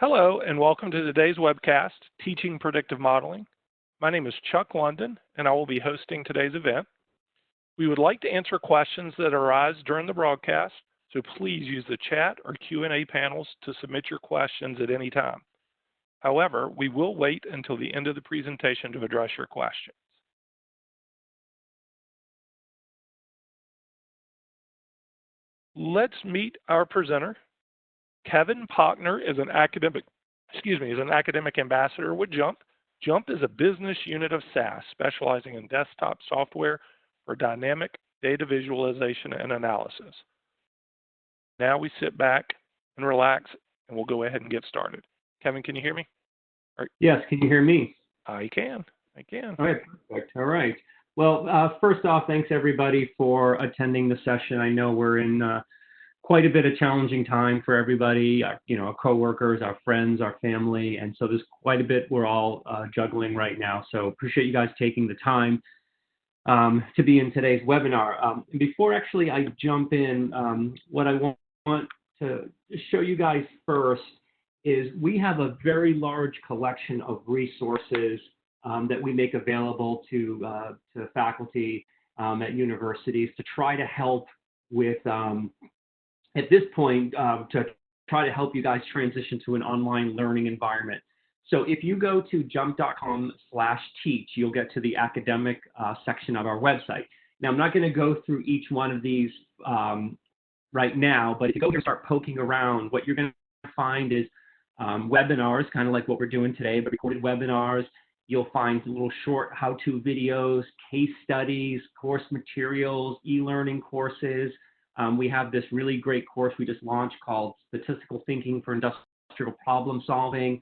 Hello, and welcome to today's webcast, Teaching Predictive Modeling. My name is Chuck London, and I will be hosting today's event. We would like to answer questions that arise during the broadcast, so please use the chat or Q&A panels to submit your questions at any time. However, we will wait until the end of the presentation to address your questions. Let's meet our presenter. Kevin Pockner is an academic ambassador with JMP. JMP is a business unit of SAS specializing in desktop software for dynamic data visualization and analysis. Now we sit back and relax, and we'll go ahead and get started. Kevin, can you hear me? Yes, can you hear me? I can. All right, perfect. All right. Well, first off, thanks everybody for attending the session. I know we're in quite a bit of challenging time for everybody, our coworkers, our friends, our family, and so there's quite a bit we're all juggling right now. So appreciate you guys taking the time to be in today's webinar. Before actually I jump in, what I want to show you guys first is we have a very large collection of resources that we make available to faculty at universities to try to help with at this point, to try to help you guys transition to an online learning environment. So if you go to jump.com/teach, you'll get to the academic section of our website. Now, I'm not going to go through each one of these right now, but if you go here and start poking around, what you're going to find is webinars, kind of like what we're doing today, but recorded webinars. You'll find little short how-to videos, case studies, course materials, e-learning courses. We have this really great course we just launched called Statistical Thinking for Industrial Problem Solving.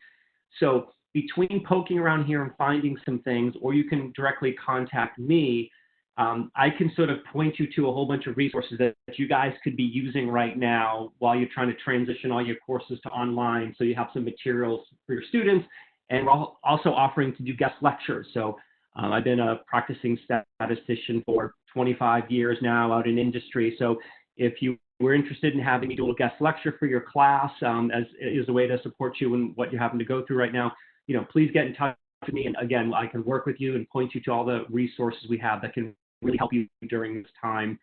So between poking around here and finding some things, or you can directly contact me, I can sort of point you to a whole bunch of resources that you guys could be using right now while you're trying to transition all your courses to online, so you have some materials for your students. And we're also offering to do guest lectures. So I've been a practicing statistician for 25 years now out in industry. So if you were interested in having me do a guest lecture for your class as is a way to support you in what you're having to go through right now, please get in touch with me. And again, I can work with you and point you to all the resources we have that can really help you during this time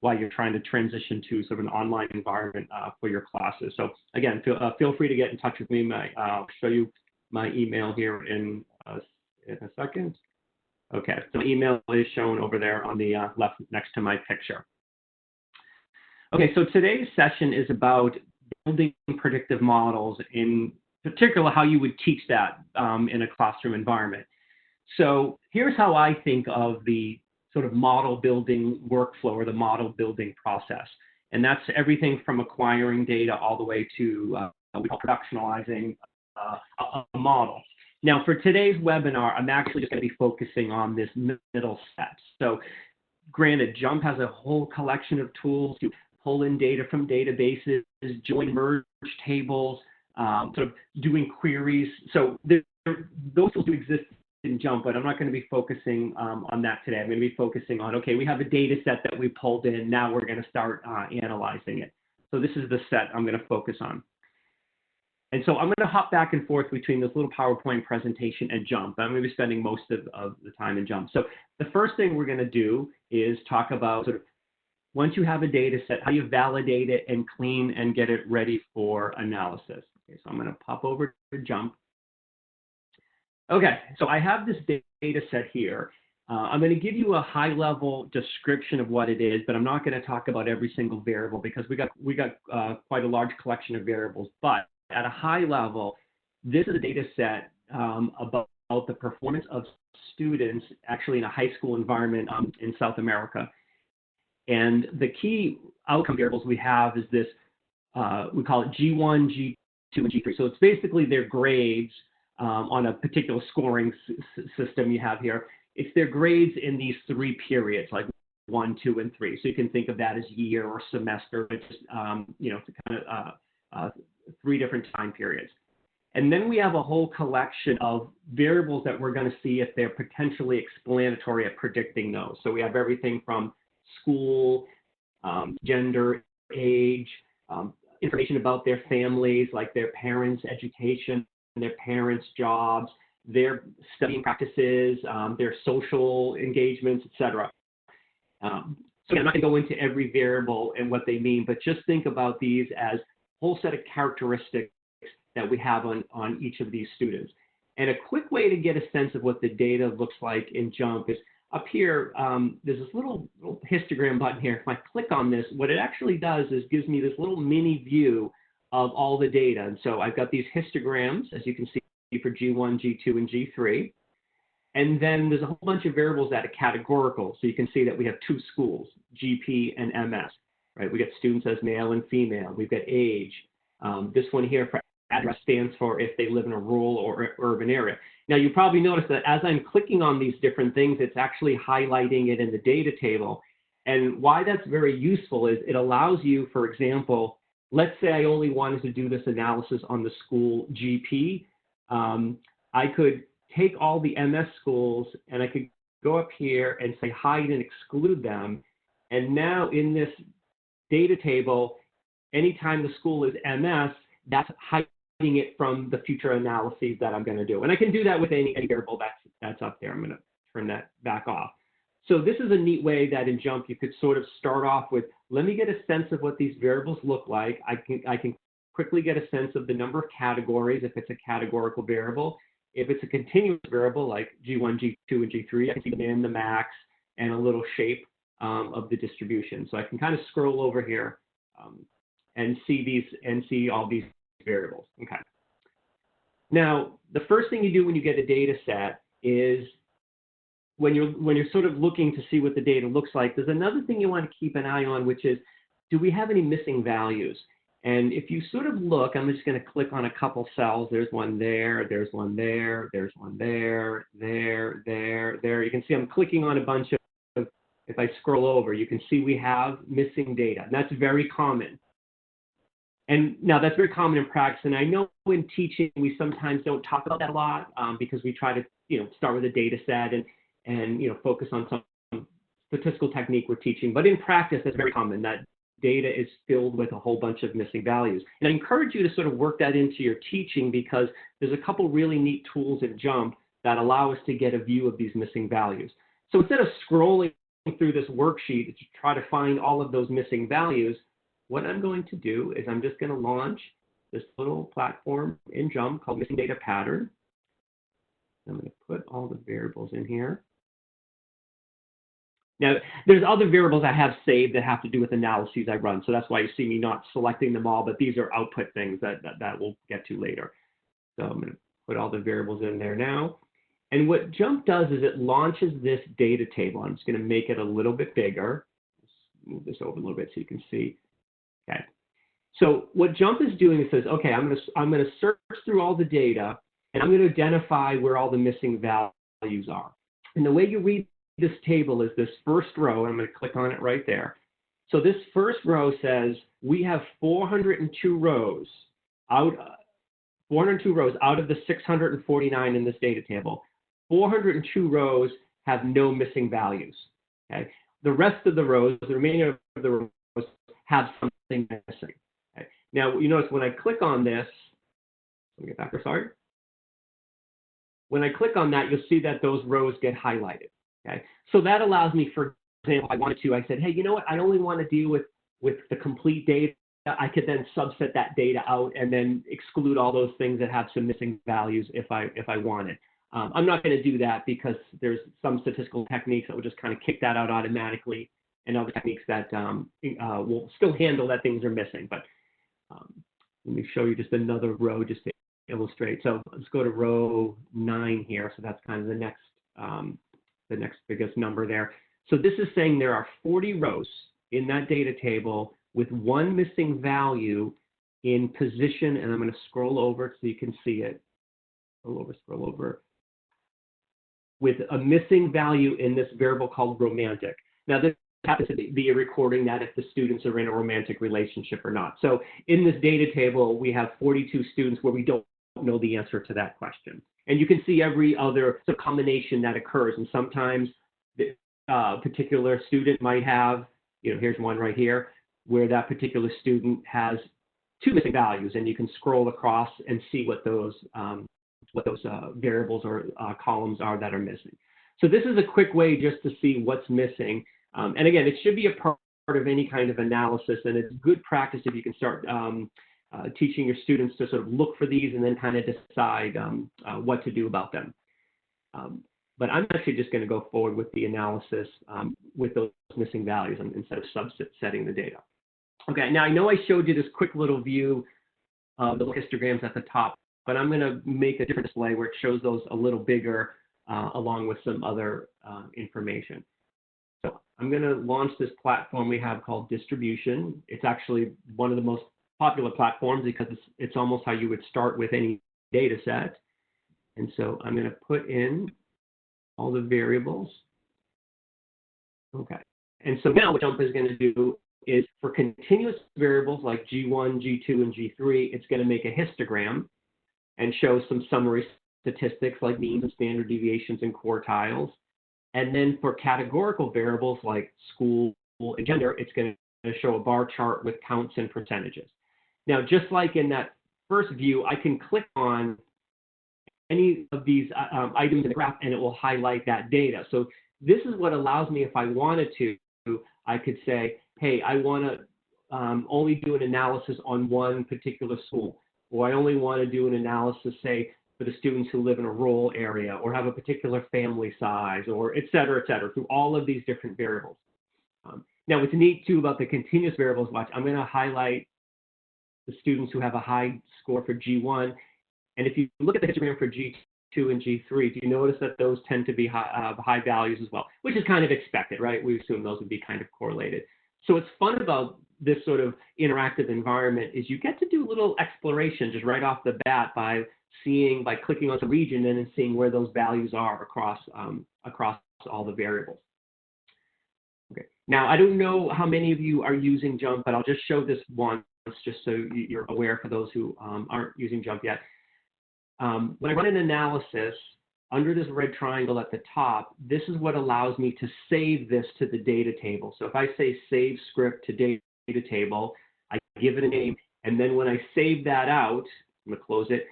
while you're trying to transition to sort of an online environment for your classes. So again, feel free to get in touch with me. I'll show you my email here in a second. Okay, so the email is shown over there on the left next to my picture. Okay, so today's session is about building predictive models, in particular how you would teach that in a classroom environment. So here's how I think of the sort of model building workflow or the model building process. And that's everything from acquiring data all the way to what we call productionalizing a model. Now, for today's webinar, I'm actually just going to be focusing on this middle step. So granted, JMP has a whole collection of tools to pull in data from databases, join merge tables, sort of doing queries. So those tools do exist in JMP, but I'm not going to be focusing on that today. I'm going to be focusing on, okay, we have a data set that we pulled in. Now we're going to start analyzing it. So this is the set I'm going to focus on. And so I'm going to hop back and forth between this little PowerPoint presentation and JMP. I'm going to be spending most of the time in JMP. So the first thing we're going to do is talk about sort of once you have a data set, how you validate it and clean and get it ready for analysis. Okay, so I'm going to pop over to JMP. Okay, so I have this data set here. I'm going to give you a high-level description of what it is, but I'm not going to talk about every single variable because we got quite a large collection of variables. But at a high level, this is a data set about the performance of students actually in a high school environment in South America. And the key outcome variables we have is this, we call it G1, G2, and G3. So it's basically their grades on a particular scoring system you have here. It's their grades in these three periods, like 1, 2, and 3. So you can think of that as year or semester. It's just, it's kind of three different time periods. And then we have a whole collection of variables that we're going to see if they're potentially explanatory at predicting those. So we have everything from school, gender, age, information about their families, like their parents' education, their parents' jobs, their studying practices, their social engagements, etc. So I'm not going to go into every variable and what they mean, but just think about these as a whole set of characteristics that we have on each of these students. And a quick way to get a sense of what the data looks like in JMP is up here, there's this little histogram button here. If I click on this, what it actually does is gives me this little mini view of all the data. And so I've got these histograms, as you can see, for G1, G2, and G3. And then there's a whole bunch of variables that are categorical. So you can see that we have two schools, GP and MS, right? We got students as male and female. We've got age. This one here for address stands for if they live in a rural or urban area. Now, you probably noticed that as I'm clicking on these different things, it's actually highlighting it in the data table. And why that's very useful is it allows you, for example, let's say I only wanted to do this analysis on the school GP. I could take all the MS schools and I could go up here and say hide and exclude them. And now in this data table, anytime the school is MS, that's hiding it from the future analyses that I'm going to do. And I can do that with any variable that's up there. I'm going to turn that back off. So this is a neat way that in JMP you could sort of start off with, let me get a sense of what these variables look like. I can quickly get a sense of the number of categories if it's a categorical variable. If it's a continuous variable like G1, G2, and G3, I can see the min, the max, and a little shape of the distribution. So I can kind of scroll over here and see all these variables. Okay. Now, the first thing you do when you get a data set is when you're sort of looking to see what the data looks like, there's another thing you want to keep an eye on, which is, do we have any missing values? And if you sort of look, I'm just going to click on a couple cells. There's one there, there's one there, there's one there, there. You can see I'm clicking on a bunch of, if I scroll over, you can see we have missing data. And that's very common. And now that's very common in practice. And I know in teaching, we sometimes don't talk about that a lot because we try to, start with a data set and focus on some statistical technique we're teaching. But in practice, that's very common that data is filled with a whole bunch of missing values. And I encourage you to sort of work that into your teaching because there's a couple really neat tools in JMP that allow us to get a view of these missing values. So instead of scrolling through this worksheet to try to find all of those missing values, what I'm going to do is I'm just going to launch this little platform in JMP called Missing Data Pattern. I'm going to put all the variables in here. Now, there's other variables I have saved that have to do with analyses I run. So that's why you see me not selecting them all, but these are output things that we'll get to later. So I'm going to put all the variables in there now. And what JMP does is it launches this data table. I'm just going to make it a little bit bigger. Let's move this over a little bit so you can see. Okay. So what JMP is doing is says, okay, I'm going to search through all the data, and I'm going to identify where all the missing values are. And the way you read this table is this first row, and I'm going to click on it right there. So this first row says we have 402 rows out of the 649 in this data table. 402 rows have no missing values. Okay. The rest of the rows, the remainder of the rows, have something missing. Okay. Now you notice when I click on this, let me get back here, sorry. When I click on that, you'll see that those rows get highlighted. Okay, so that allows me, for example, I wanted to, I said, hey, you know what? I only want to deal with the complete data. I could then subset that data out and then exclude all those things that have some missing values if I wanted. I'm not going to do that because there's some statistical techniques that will just kind of kick that out automatically, and other techniques that will still handle that things are missing. But let me show you just another row just to illustrate. So let's go to row 9 here. So that's kind of the next biggest number there. So this is saying there are 40 rows in that data table with one missing value in position, and I'm going to scroll over so you can see it. Scroll over. With a missing value in this variable called romantic. Now this happens to be a recording that if the students are in a romantic relationship or not. So in this data table, we have 42 students where we don't know the answer to that question. And you can see every other combination that occurs. And sometimes the particular student might have, here's one right here, where that particular student has two missing values, and you can scroll across and see what those variables or columns are that are missing. So this is a quick way just to see what's missing. And again, it should be a part of any kind of analysis, and it's good practice if you can start teaching your students to sort of look for these and then kind of decide what to do about them. But I'm actually just going to go forward with the analysis with those missing values instead of subsetting the data. Okay, now I know I showed you this quick little view of the histograms at the top, but I'm going to make a different display where it shows those a little bigger along with some other information. So I'm going to launch this platform we have called Distribution. It's actually one of the most popular platforms because it's almost how you would start with any data set. And so I'm going to put in all the variables. Okay. And so now what JMP is going to do is for continuous variables like G1, G2, and G3, it's going to make a histogram and show some summary statistics like means and standard deviations and quartiles. And then for categorical variables like school and gender, it's going to show a bar chart with counts and percentages. Now, just like in that first view, I can click on any of these items in the graph and it will highlight that data. So this is what allows me, if I wanted to, I could say, hey, I want to only do an analysis on one particular school, or I only want to do an analysis, say, for the students who live in a rural area or have a particular family size, or et cetera, through all of these different variables. Now, what's neat, too, about the continuous variables, watch, I'm going to highlight the students who have a high score for G1. And if you look at the histogram for G2 and G3, do you notice that those tend to be high values as well, which is kind of expected, right? We assume those would be kind of correlated. So what's fun about this sort of interactive environment is you get to do a little exploration just right off the bat by clicking on the region and then seeing where those values are across all the variables. Okay. Now, I don't know how many of you are using JMP, but I'll just show this once just so you're aware for those who aren't using JMP yet. When I run an analysis, under this red triangle at the top, this is what allows me to save this to the data table. So if I say save script to data table, I give it a name, and then when I save that out, I'm going to close it,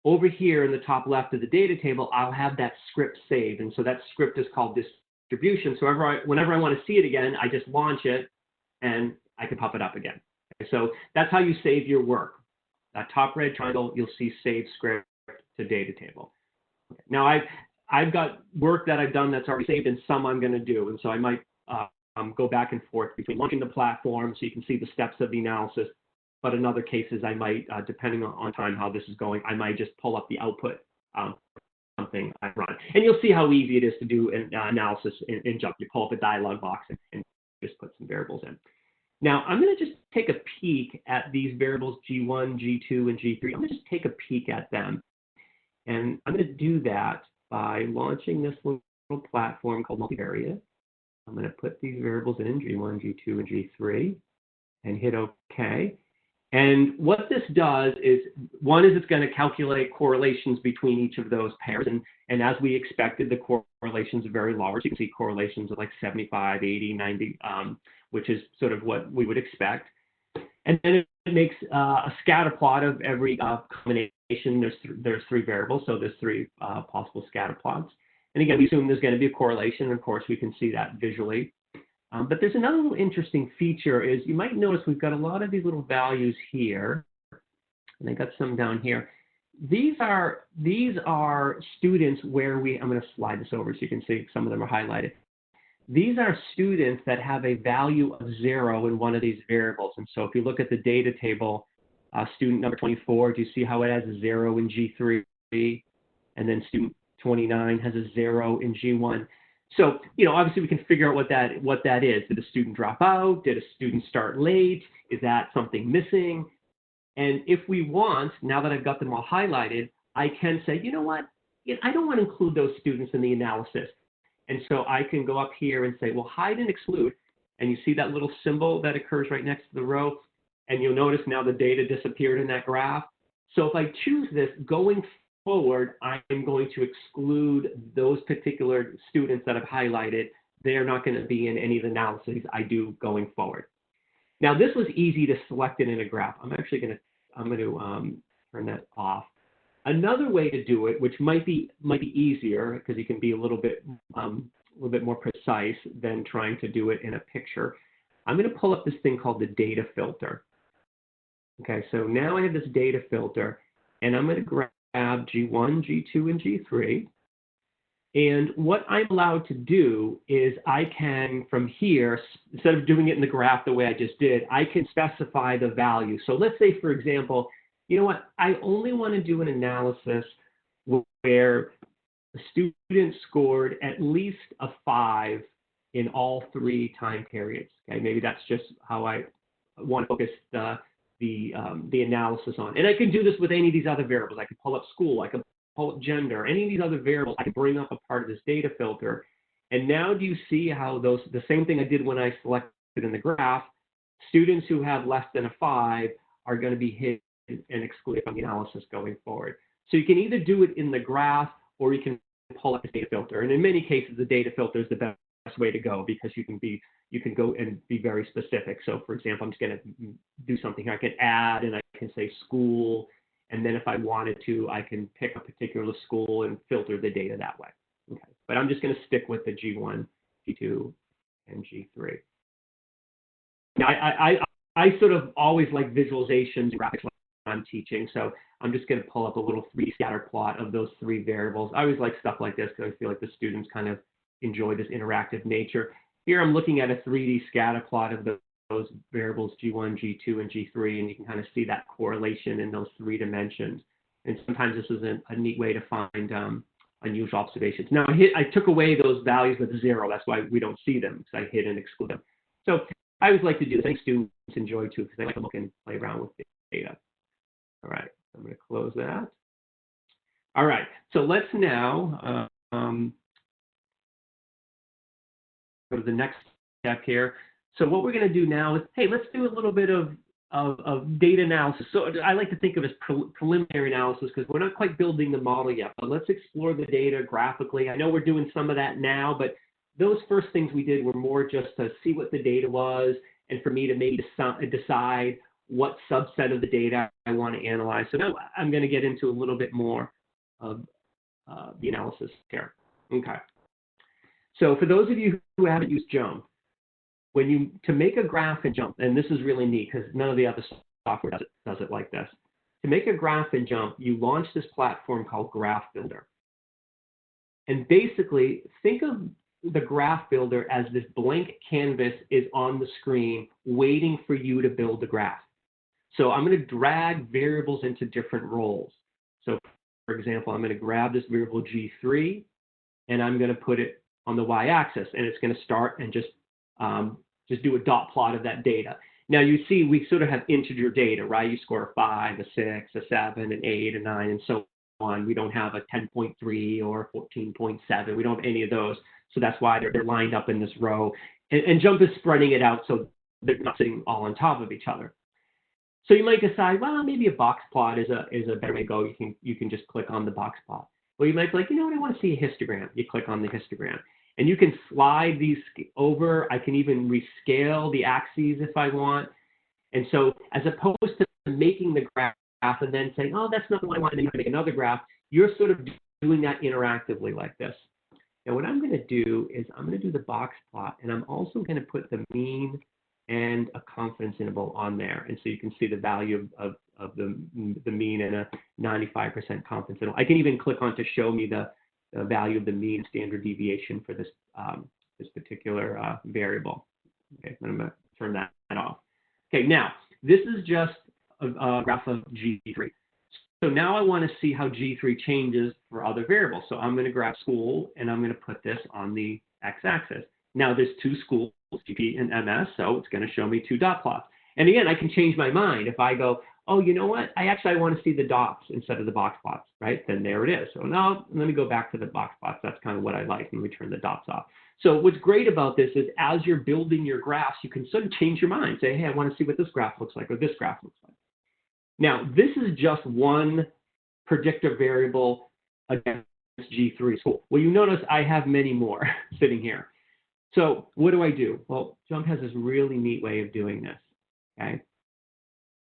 over here in the top left of the data table, I'll have that script saved. And so that script is called distribution. So whenever I want to see it again, I just launch it, and I can pop it up again. Okay, so that's how you save your work. That top red triangle, you'll see save script to data table. Okay. Now I've got work that I've done that's already saved and some I'm going to do, and so I might go back and forth between launching the platform so you can see the steps of the analysis. But in other cases, I might, depending on time how this is going, I might just pull up the output something I run, and you'll see how easy it is to do an analysis in JMP. You pull up a dialog box and just put some variables in. Now, I'm going to just take a peek at these variables G1, G2, and G3. I'm going to just take a peek at them. And I'm going to do that by launching this little platform called Multivariate. I'm going to put these variables in, G1, G2, and G3, and hit OK. And what this does is, one is it's going to calculate correlations between each of those pairs. And as we expected, the correlations are very large. You can see correlations of like 75, 80, 90, which is sort of what we would expect. And then it makes a scatter plot of every combination. There's three variables, so there's three possible scatter plots. And again, we assume there's going to be a correlation. And of course, we can see that visually. But there's another little interesting feature is you might notice we've got a lot of these little values here. And I got some down here. These are students where I'm going to slide this over so you can see some of them are highlighted. These are students that have a value of 0 in one of these variables. And so if you look at the data table, student number 24, do you see how it has a 0 in G3? And then student 29 has a 0 in G1. So, obviously we can figure out what that is. Did a student drop out? Did a student start late? Is that something missing? And if we want, now that I've got them all highlighted, I can say, you know what? I don't want to include those students in the analysis. And so I can go up here and say, well, hide and exclude. And you see that little symbol that occurs right next to the row. And you'll notice now the data disappeared in that graph. So if I choose this, going forward, I'm going to exclude those particular students that I've highlighted. They're not going to be in any of the analyses I do going forward. Now this was easy to select it in a graph. I'm going to turn that off. Another way to do it, which might be easier because you can be a little bit more precise than trying to do it in a picture. I'm going to pull up this thing called the data filter. Okay, so now I have this data filter, and I'm going to grab G1, G2, and G3. And what I'm allowed to do is I can, from here, instead of doing it in the graph the way I just did, I can specify the value. So let's say, for example, you know what, I only want to do an analysis where the student scored at least a 5 in all 3 time periods. Okay, maybe that's just how I want to focus the analysis on. And I can do this with any of these other variables. I can pull up school, I can pull up gender, any of these other variables. I can bring up a part of this data filter. And now do you see how the same thing I did when I selected in the graph, students who have less than a 5 are going to be hit and excluded from the analysis going forward. So you can either do it in the graph or you can pull up the data filter. And in many cases, the data filter is the best way to go because you can go and be very specific. So for example, I'm just going to do something. I can add and I can say school. And then if I wanted to, I can pick a particular school and filter the data that way. Okay. But I'm just going to stick with the G1, G2, and G3. Now, I sort of always like visualizations, graphics when I'm teaching. So I'm just going to pull up a little 3D scatter plot of those 3 variables. I always like stuff like this because I feel like the students kind of enjoy this interactive nature. Here I'm looking at a 3D scatter plot of those variables G1, G2, and G3, and you can kind of see that correlation in those 3 dimensions. And sometimes this is a neat way to find unusual observations. Now I took away those values with 0. That's why we don't see them, because I hid and exclude them. So I always like to do this. I think students enjoy too, because they like to look and play around with data. All right, I'm going to close that. All right, so let's now go to the next step here. So what we're going to do now is, hey, let's do a little bit of data analysis. So I like to think of it as preliminary analysis because we're not quite building the model yet, but let's explore the data graphically. I know we're doing some of that now, but those first things we did were more just to see what the data was and for me to maybe decide what subset of the data I want to analyze. So now I'm going to get into a little bit more of the analysis here. Okay. So for those of you who haven't used JMP, to make a graph in JMP, and this is really neat because none of the other software does it like this. To make a graph in JMP, you launch this platform called Graph Builder. And basically, think of the Graph Builder as this blank canvas is on the screen waiting for you to build the graph. So I'm going to drag variables into different roles. So for example, I'm going to grab this variable G3, and I'm going to put it on the y-axis, and it's going to start and just do a dot plot of that data. Now you see we sort of have integer data, right? You score a 5, a 6, a 7, an 8, a 9, and so on. We don't have a 10.3 or 14.7. We don't have any of those. So that's why they're lined up in this row. And JMP is spreading it out so they're not sitting all on top of each other. So you might decide, well, maybe a box plot is a better way to go. You can just click on the box plot. Well, you might be like, you know what, I want to see a histogram. You click on the histogram. And you can slide these over. I can even rescale the axes if I want. And so as opposed to making the graph and then saying, oh, that's not what I want, and then you can make another graph, you're sort of doing that interactively like this. Now what I'm going to do is I'm going to do the box plot, and I'm also going to put the mean and a confidence interval on there. And so you can see the value of the mean and a 95% confidence interval. I can even click on to show me the value of the mean standard deviation for this this particular variable. Okay, I'm going to turn that off. Okay, now this is just a graph of G3. So now I want to see how G3 changes for other variables. So I'm going to grab school and I'm going to put this on the x-axis. Now there's 2 schools, GP and MS, so it's going to show me 2 dot plots. And again, I can change my mind. If I go, oh, you know what? I want to see the dots instead of the box plots, right? Then there it is. So now let me go back to the box plots. That's kind of what I like, and we turn the dots off. So what's great about this is as you're building your graphs, you can sort of change your mind. Say, hey, I want to see what this graph looks like or this graph looks like. Now, this is just one predictive variable against G3 school. Well, you notice I have many more sitting here. So what do? Well, JMP has this really neat way of doing this. okay?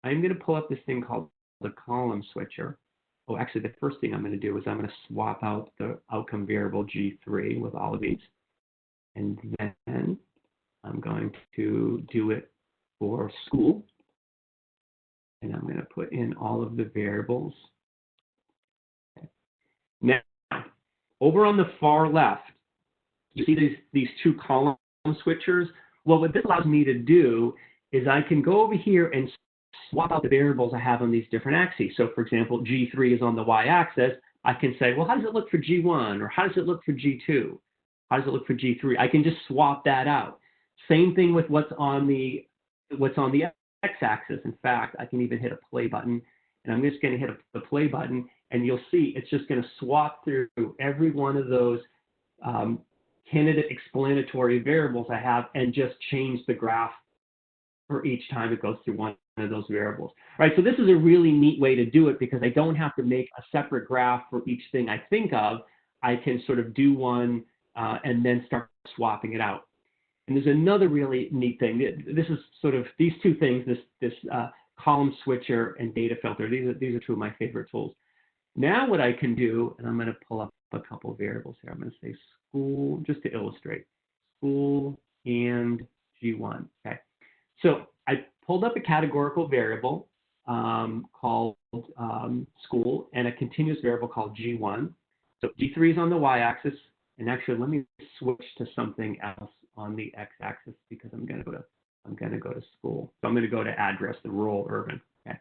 I'm going to pull up this thing called the column switcher. Oh, actually, the first thing I'm going to do is I'm going to swap out the outcome variable G3 with all of these. And then I'm going to do it for school. And I'm going to put in all of the variables. Okay. Now, over on the far left, you see these two column switchers. Well, what this allows me to do is I can go over here and swap out the variables I have on these different axes. So, for example, G3 is on the y-axis. I can say, well, how does it look for G1? Or how does it look for G2? How does it look for G3? I can just swap that out. Same thing with what's on the x-axis. In fact, I can even hit a play button, and I'm just going to hit the play button, and you'll see it's just going to swap through every one of those candidate explanatory variables I have and just change the graph for each time it goes through one of those variables. All right, so this is a really neat way to do it because I don't have to make a separate graph for each thing I think of. I can sort of do one and then start swapping it out. And there's another really neat thing. This is sort of these two things, this column switcher and data filter. These are two of my favorite tools. Now what I can do, and I'm going to pull up a couple of variables here. I'm going to say school, just to illustrate, school and G1. Okay. So I pulled up a categorical variable called school and a continuous variable called G1. So G3 is on the y-axis, and actually let me switch to something else on the x-axis because I'm going to go to school. So I'm going to go to address, the rural urban. Okay.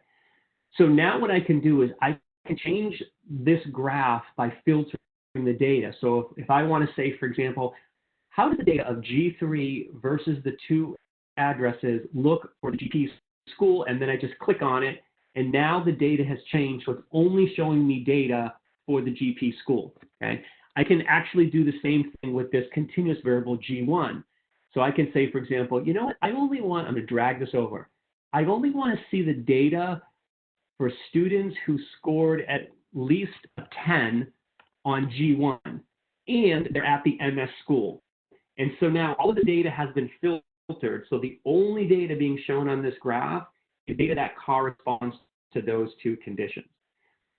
So now what I can do is I can change this graph by filtering the data. So if I want to say, for example, how does the data of G3 versus the two addresses look for the GP school, and then I just click on it, and now the data has changed, so it's only showing me data for the GP school. Okay, I can actually do the same thing with this continuous variable G1. So I can say, for example, you know what, I'm going to drag this over. I only want to see the data for students who scored at least a 10 on G1, and they're at the MS school. And so now all of the data has been filtered. So the only data being shown on this graph is data that corresponds to those two conditions.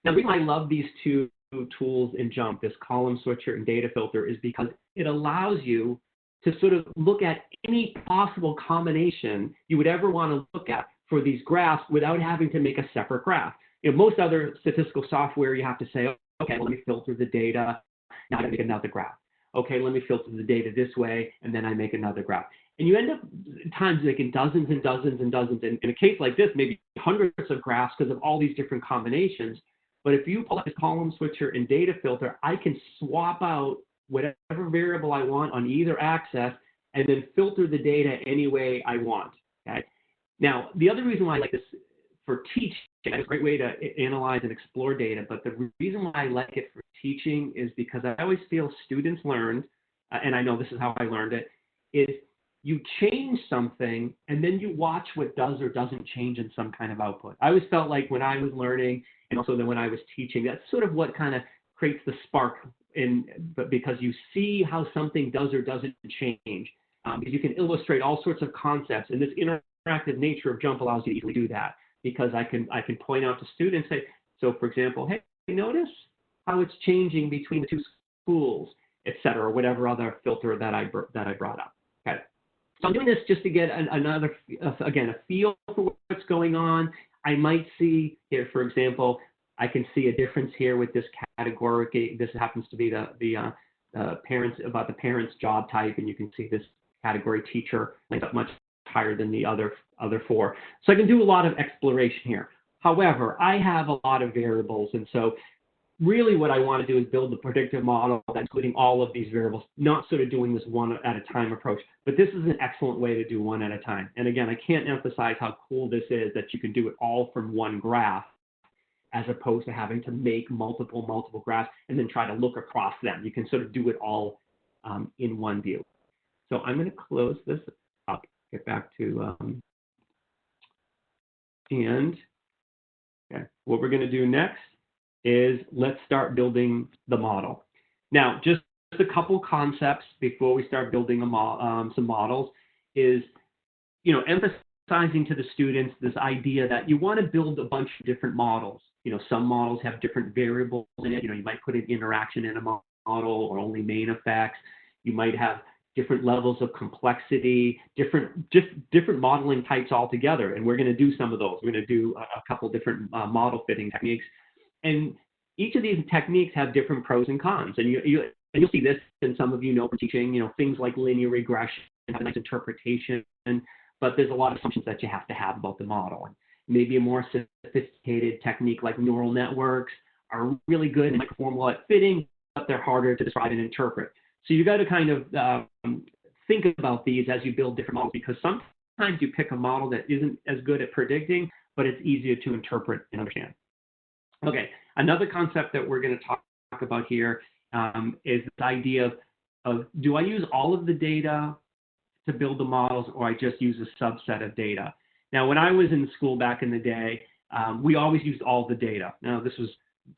Now, the reason I love these two tools in JMP, this column switcher and data filter, is because it allows you to sort of look at any possible combination you would ever want to look at for these graphs without having to make a separate graph. You know, most other statistical software, you have to say, okay, let me filter the data. Now I gotta make another graph. Okay, let me filter the data this way, and then I make another graph. And you end up times like in dozens and dozens and dozens. And in a case like this, maybe hundreds of graphs because of all these different combinations. But if you pull up this column switcher and data filter, I can swap out whatever variable I want on either axis and then filter the data any way I want. Okay? Now, the other reason why I like this for teaching, it's a great way to analyze and explore data, but the reason why I like it for teaching is because I always feel students learned, and I know this is how I learned it, is you change something and then you watch what does or doesn't change in some kind of output. I always felt like when I was learning and also then when I was teaching, that's sort of what kind of creates the spark but because you see how something does or doesn't change. Because you can illustrate all sorts of concepts, and this interactive nature of JMP allows you to easily do that because I can point out to students, say, so for example, hey, notice how it's changing between the two schools, et cetera, or whatever other filter that I brought up. Okay. So I'm doing this just to get again, a feel for what's going on. I might see here, for example, I can see a difference here with this category. This happens to be the parents' job type, and you can see this category teacher links up much higher than the other four. So I can do a lot of exploration here. However, I have a lot of variables, and so really what I want to do is build the predictive model including all of these variables, not sort of doing this one at a time approach, but this is an excellent way to do one at a time. And again, I can't emphasize how cool this is that you can do it all from one graph as opposed to having to make multiple graphs and then try to look across them. You can sort of do it all in one view. So I'm going to close this up, get back to, okay, what we're going to do next is let's start building the model. Now, just a couple concepts before we start building some models is, emphasize emphasizing to the students this idea that you want to build a bunch of different models. Some models have different variables in it. You might put an interaction in a model or only main effects. You might have different levels of complexity, different modeling types altogether. And we're going to do some of those. We're going to do a couple different model fitting techniques. And each of these techniques have different pros and cons. And you'll see this, and some of you know from teaching, things like linear regression have a nice interpretation, but there's a lot of assumptions that you have to have about the model. And maybe a more sophisticated technique like neural networks are really good and might perform well at fitting, but they're harder to describe and interpret. So you got to kind of think about these as you build different models, because sometimes you pick a model that isn't as good at predicting, but it's easier to interpret and understand. Okay, another concept that we're going to talk about here is this idea of do I use all of the data to build the models, or I just use a subset of data? Now, when I was in school back in the day, we always used all the data. Now, this was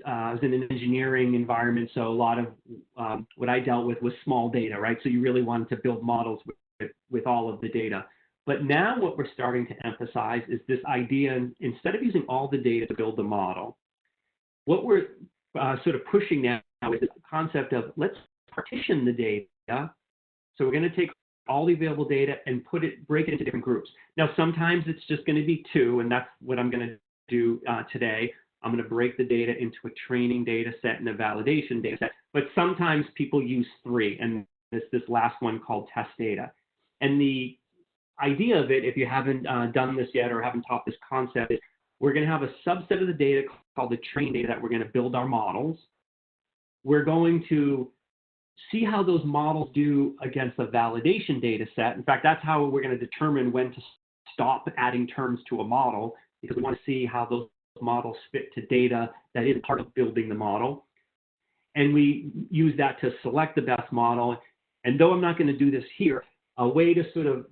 I was in an engineering environment, so a lot of what I dealt with was small data, right? So you really wanted to build models with all of the data. But now what we're starting to emphasize is this idea, instead of using all the data to build the model, what we're sort of pushing now is the concept of let's partition the data. So we're going to take all the available data and break it into different groups. Now, sometimes it's just going to be two, and that's what I'm going to do today. I'm going to break the data into a training data set and a validation data set. But sometimes people use three, and this last one called test data. And the idea of it, if you haven't done this yet or haven't taught this concept, is we're going to have a subset of the data called the training data that we're going to build our models. We're going to see how those models do against a validation data set. In fact, that's how we're going to determine when to stop adding terms to a model, because we want to see how those models fit to data that is part of building the model. And we use that to select the best model. And though I'm not going to do this here, a way to sort of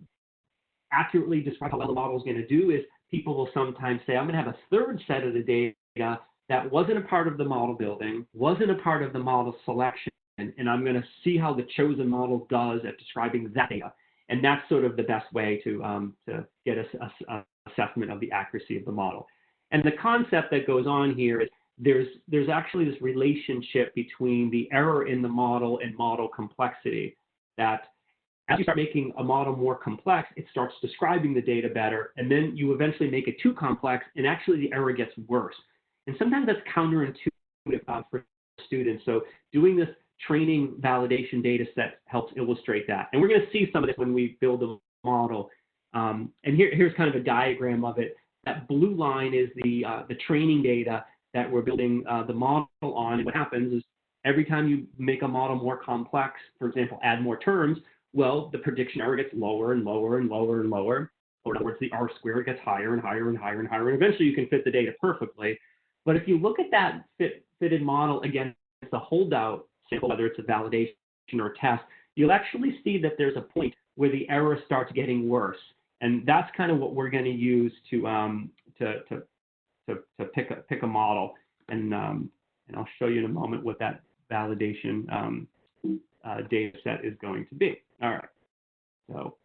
accurately describe how well the model is going to do is people will sometimes say, I'm going to have a third set of the data that wasn't a part of the model building, wasn't a part of the model selection, and I'm going to see how the chosen model does at describing that data. And that's sort of the best way to get an assessment of the accuracy of the model. And the concept that goes on here is there's actually this relationship between the error in the model and model complexity, that as you start making a model more complex, it starts describing the data better, and then you eventually make it too complex, and actually the error gets worse. And sometimes that's counterintuitive for students. So doing this training validation data set helps illustrate that. And we're going to see some of this when we build a model. And here's kind of a diagram of it. That blue line is the training data that we're building the model on. And what happens is every time you make a model more complex, for example, add more terms, well, the prediction error gets lower and lower and lower and lower. Or in other words, the R squared gets higher and higher and higher and higher. And eventually you can fit the data perfectly. But if you look at that fitted model against the holdout sample, whether it's a validation or a test, you'll actually see that there's a point where the error starts getting worse. And that's kind of what we're going to use to pick a model. And I'll show you in a moment what that validation data set is going to be. All right. So,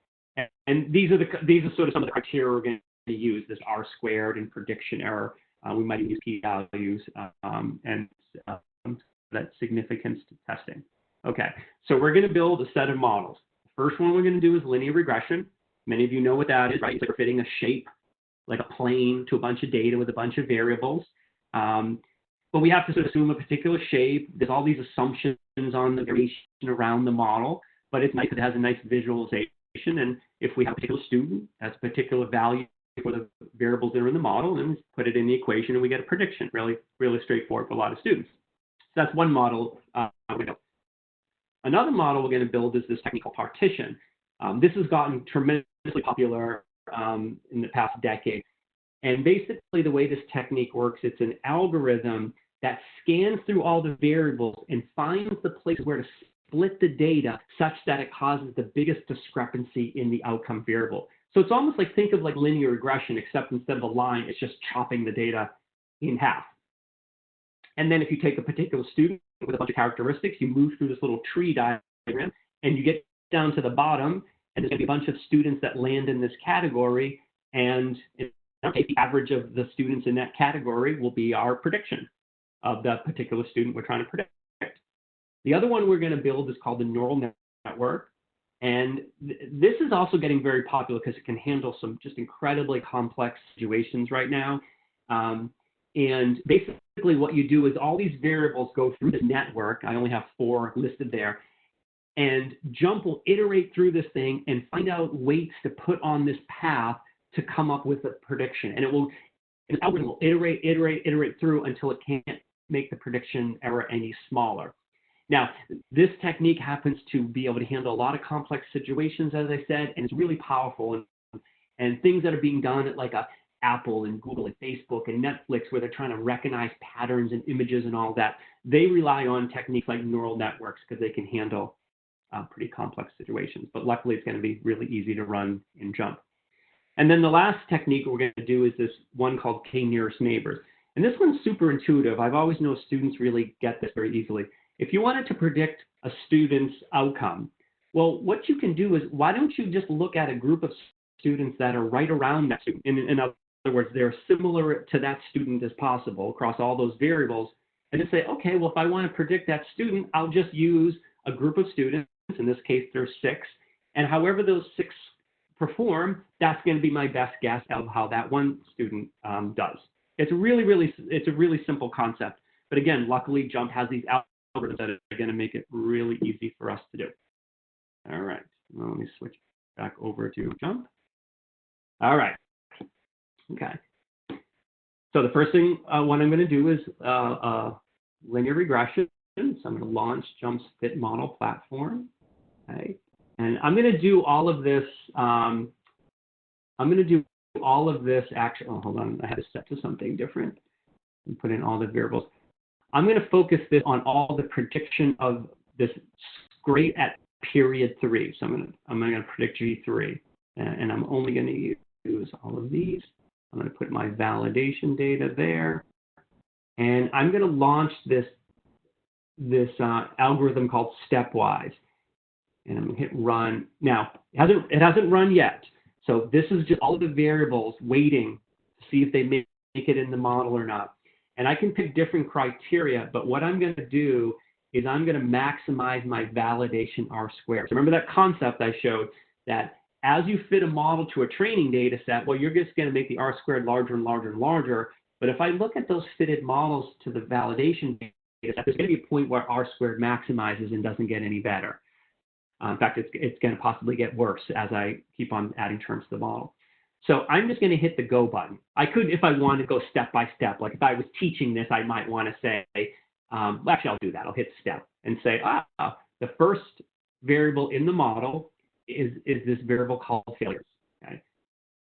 and these are sort of some of the criteria we're going to use: this R squared and prediction error. We might use p-values and that significance testing. Okay, so we're going to build a set of models. The first one we're going to do is linear regression. Many of you know what that is, right? It's like we're fitting a shape, like a plane, to a bunch of data with a bunch of variables. But we have to sort of assume a particular shape. There's all these assumptions on the variation around the model, but it's nice that it has a nice visualization. And if we have a particular student, that's a particular value for the variables that are in the model, and we put it in the equation and we get a prediction. Really, really straightforward for a lot of students. So that's one model. Another model we're going to build is this technique called partition. This has gotten tremendously popular in the past decade. And basically the way this technique works, it's an algorithm that scans through all the variables and finds the place where to split the data such that it causes the biggest discrepancy in the outcome variable. So it's almost like, think of like linear regression, except instead of a line, it's just chopping the data in half. And then if you take a particular student with a bunch of characteristics, you move through this little tree diagram, and you get down to the bottom, and there's going to be a bunch of students that land in this category, And in our case, the average of the students in that category will be our prediction of that particular student we're trying to predict. The other one we're going to build is called the neural network. And this is also getting very popular because it can handle some just incredibly complex situations right now. And basically what you do is all these variables go through the network. I only have 4 listed there. And JMP will iterate through this thing and find out weights to put on this path to come up with a prediction. And the algorithm will iterate through until it can't make the prediction error any smaller. Now, this technique happens to be able to handle a lot of complex situations, as I said, and it's really powerful. And things that are being done at like Apple and Google and Facebook and Netflix, where they're trying to recognize patterns and images and all that, they rely on techniques like neural networks because they can handle pretty complex situations. But luckily, it's going to be really easy to run in JMP. And then the last technique we're going to do is this one called K-nearest neighbors. And this one's super intuitive. I've always known students really get this very easily. If you wanted to predict a student's outcome, well, what you can do is, why don't you just look at a group of students that are right around that student? In other words, they're similar to that student as possible across all those variables, and just say, okay, well, if I want to predict that student, I'll just use a group of students. In this case, there's 6. And however those 6 perform, that's going to be my best guess of how that one student does. It's a really simple concept. But again, luckily, JMP has these algorithms that are going to make it really easy for us to do. All right, well, let me switch back over to JMP. All right, okay. So the first thing what I'm going to do is linear regression. So I'm going to launch JMP's fit model platform. Okay, and I'm going to do all of this. Actually, oh, hold on, I had to set to something different and put in all the variables. I'm going to focus this on all the prediction of this grade at period 3. So I'm going to predict G3, and I'm only going to use all of these. I'm going to put my validation data there, and I'm going to launch this algorithm called stepwise, and I'm going to hit run. Now it hasn't run yet, so this is just all of the variables waiting to see if they make it in the model or not. And I can pick different criteria, but what I'm going to do is I'm going to maximize my validation R-squared. So remember that concept I showed, that as you fit a model to a training data set, well, you're just going to make the R-squared larger and larger and larger. But if I look at those fitted models to the validation data set, there's going to be a point where R-squared maximizes and doesn't get any better. In fact, it's going to possibly get worse as I keep on adding terms to the model. So I'm just going to hit the go button. I could, if I wanted to go step by step, like if I was teaching this, I might want to say, actually, I'll do that. I'll hit step and say, the first variable in the model is this variable called failures. Okay?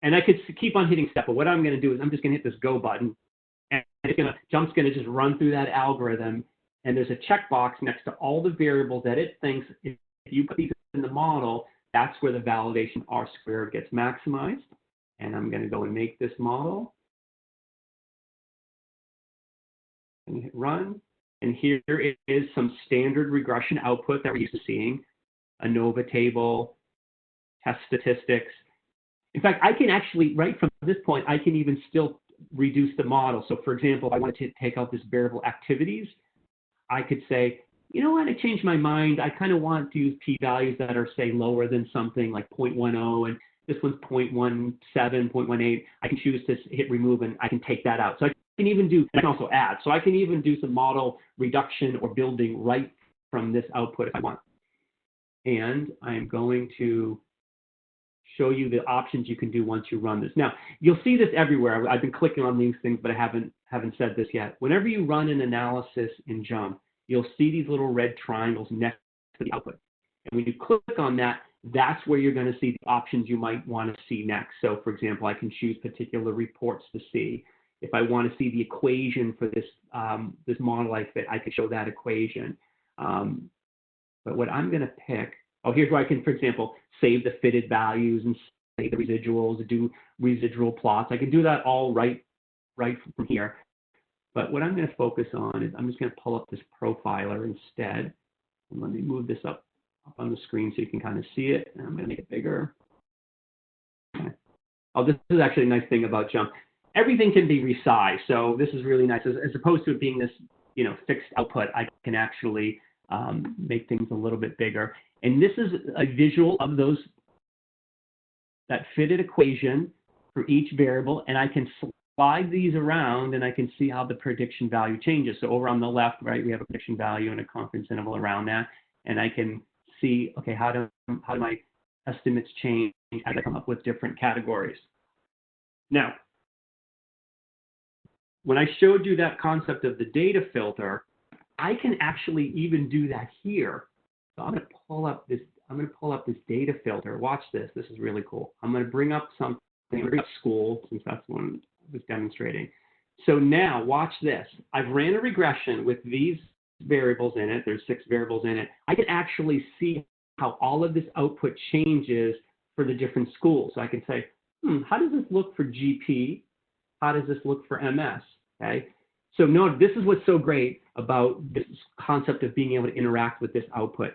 And I could keep on hitting step, but what I'm going to do is I'm just going to hit this go button, and JMP's going to just run through that algorithm, and there's a checkbox next to all the variables that it thinks if you put these in the model, that's where the validation R-squared gets maximized. And I'm going to go and make this model. And hit run. And here is some standard regression output that we're used to seeing. ANOVA table, test statistics. In fact, I can actually, right from this point, I can even still reduce the model. So for example, if I wanted to take out this variable activities, I could say, you know what, I changed my mind. I kind of want to use p-values that are, say, lower than something like 0.10, and this one's 0.17, 0.18. I can choose to hit remove, and I can take that out. So I can even do, I can also add. So I can even do some model reduction or building right from this output if I want. And I'm going to show you the options you can do once you run this. Now, you'll see this everywhere. I've been clicking on these things, but I haven't said this yet. Whenever you run an analysis in JMP, you'll see these little red triangles next to the output. And when you click on that, that's where you're going to see the options you might want to see next. So for example, I can choose particular reports to see. If I want to see the equation for this, this model I fit, I could show that equation. But what I'm going to pick, here's where I can, for example, save the fitted values and save the residuals, do residual plots. I can do that all right from here. But what I'm going to focus on is I'm just going to pull up this profiler instead. And let me move this up on the screen so you can kind of see it. And I'm going to make it bigger. Okay. Oh, this is actually a nice thing about JMP. Everything can be resized, so this is really nice. As opposed to it being this, fixed output, I can actually make things a little bit bigger. And this is a visual of that fitted equation for each variable, and I can slide these around, and I can see how the prediction value changes. So over on the left, right, we have a prediction value and a confidence interval around that, and I can see, okay, how do my estimates change as I come up with different categories. Now, when I showed you that concept of the data filter, I can actually even do that here. So I'm going to pull up this data filter. Watch this. This is really cool. I'm going to bring up something. I'm going to bring up school, since that's the one I was demonstrating. So now watch this. I've ran a regression with these variables in it. There's 6 variables in it. I can actually see how all of this output changes for the different schools. So I can say, how does this look for GP? How does this look for MS? Okay. So note, this is what's so great about this concept of being able to interact with this output.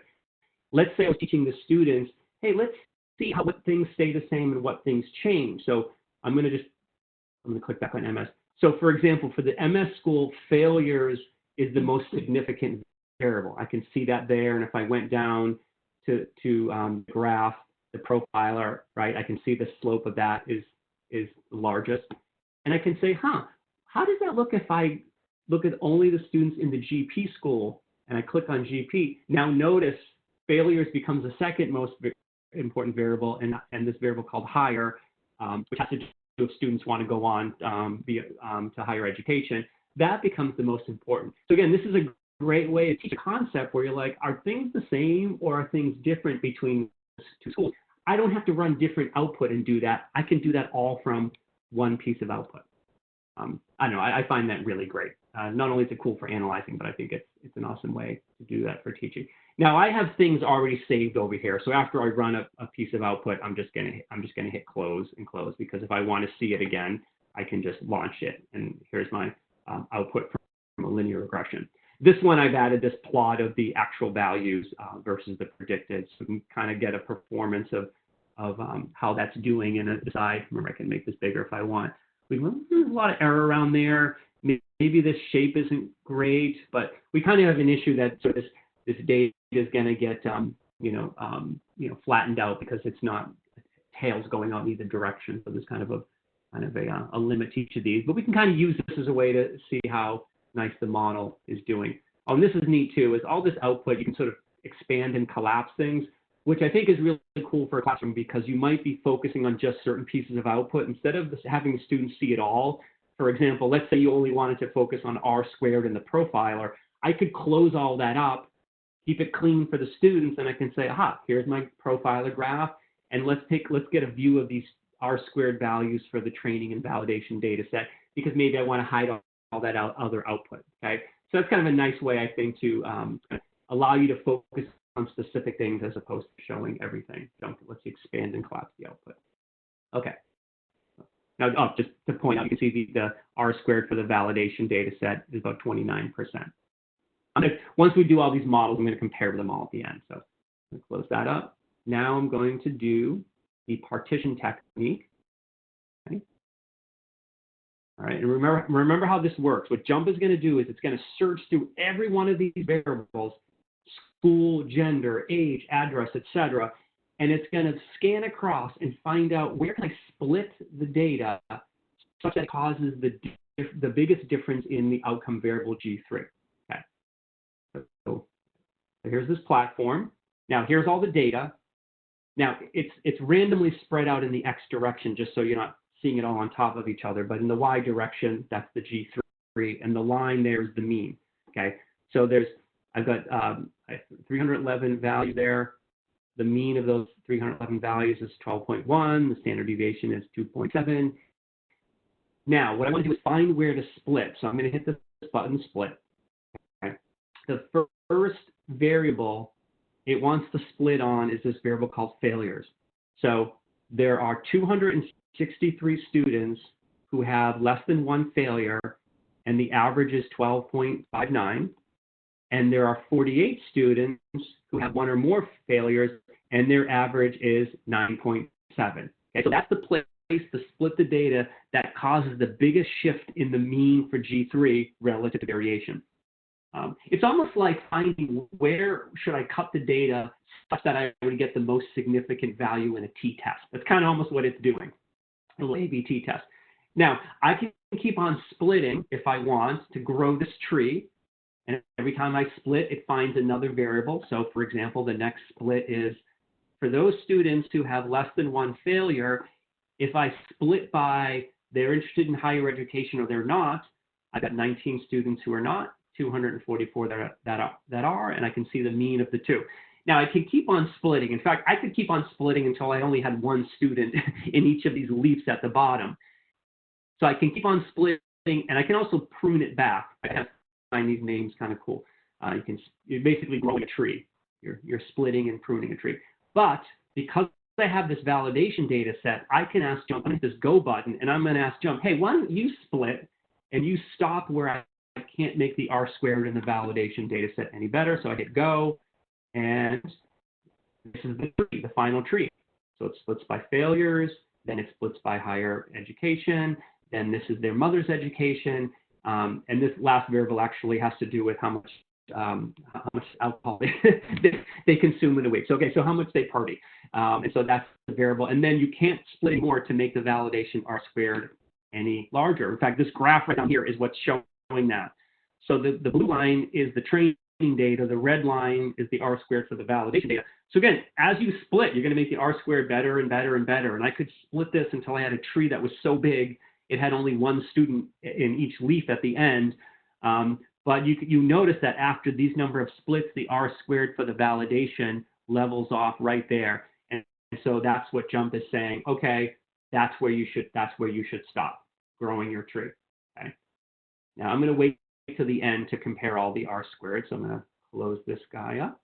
Let's say I was teaching the students, hey, let's see what things stay the same and what things change. So I'm going to click back on MS. So for example, for the MS school, failures is the most significant variable. I can see that there. And if I went down to graph, the profiler, right, I can see the slope of that is the largest. And I can say, how does that look if I look at only the students in the GP school and I click on GP? Now notice failures becomes the second most important variable, and this variable called higher, which has to do if students want to go on to higher education, that becomes the most important. So again, this is a great way to teach a concept where you're like, are things the same or are things different between 2 schools? I don't have to run different output and do that. I can do that all from one piece of output. I don't know, I find that really great. Not only is it cool for analyzing, but I think it's an awesome way to do that for teaching. Now I have things already saved over here. So after I run a piece of output, I'm just gonna hit close and close, because if I want to see it again, I can just launch it. And here's my output from a linear regression. This one I've added this plot of the actual values versus the predicted, so we can kind of get a performance of how that's doing and decide. Remember, I can make this bigger if I want. There's a lot of error around there. Maybe this shape isn't great, but we kind of have an issue that sort of this data is going to get flattened out because it's not tails going out in either direction. So there's kind of a limit to each of these. But we can kind of use this as a way to see how nice the model is doing. Oh, and this is neat too. Is all this output you can sort of expand and collapse things, which I think is really cool for a classroom, because you might be focusing on just certain pieces of output instead of having students see it all. For example, let's say you only wanted to focus on R squared in the profiler. I could close all that up, keep it clean for the students, and I can say, aha, here's my profiler graph, and let's get a view of these R squared values for the training and validation data set, because maybe I want to hide all that other output. Okay, so that's kind of a nice way, I think, to allow you to focus on specific things as opposed to showing everything. So let's expand and collapse the output. Okay. Now, just to point out, you can see the R squared for the validation data set is about 29%. Once we do all these models, I'm going to compare them all at the end. So I'm going to close that up. Now I'm going to do the partition technique. Okay. All right, and remember how this works. What JMP is going to do is it's going to search through every one of these variables, school, gender, age, address, etc., and it's going to scan across and find out where can I split the data such that it causes the biggest difference in the outcome variable G3. Okay. So here's this platform. Now here's all the data. Now it's randomly spread out in the X direction, just so you're not seeing it all on top of each other. But in the Y direction, that's the G3, and the line there is the mean. Okay. So I've got 311 values there. The mean of those 311 values is 12.1. The standard deviation is 2.7. Now, what I want to do is find where to split. So I'm going to hit this button, split. Okay. The first variable it wants to split on is this variable called failures. So there are 263 students who have less than 1 failure, and the average is 12.59. And there are 48 students who have 1 or more failures, and their average is 9.7. Okay, so that's the place to split the data that causes the biggest shift in the mean for G3 relative to variation. It's almost like finding where should I cut the data such that I would get the most significant value in a t-test. That's kind of almost what it's doing, a little A/B t-test. Now, I can keep on splitting if I want to grow this tree. And every time I split, it finds another variable. So, for example, the next split is for those students who have less than one failure, if I split by they're interested in higher education or they're not, I've got 19 students who are not, 244 that are, and I can see the mean of the two. Now, I can keep on splitting. In fact, I could keep on splitting until I only had one student in each of these leaps at the bottom. So I can keep on splitting, and I can also prune it back. I have to find these names kind of cool. You're basically growing a tree. You're splitting and pruning a tree. But because I have this validation data set, I can ask JMP, I'm going to hit this go button, and I'm going to ask JMP, hey, why don't you split and you stop where I can't make the R squared in the validation data set any better. So I hit go, and this is the tree, the final tree. So it splits by failures, then it splits by higher education, then this is their mother's education, and this last variable actually has to do with how much alcohol they consume in a week. So, okay, so how much they party. And so that's the variable. And then you can't split more to make the validation R squared any larger. In fact, this graph right down here is what's showing that. So the blue line is the training data. The red line is the R squared for the validation data. So again, as you split, you're going to make the R squared better and better and better. And I could split this until I had a tree that was so big, it had only one student in each leaf at the end. But you notice that after these number of splits, the R squared for the validation levels off right there. And so that's what JMP is saying. Okay, that's where you should stop growing your tree. Okay. Now I'm going to wait to the end to compare all the R squared. So I'm going to close this guy up.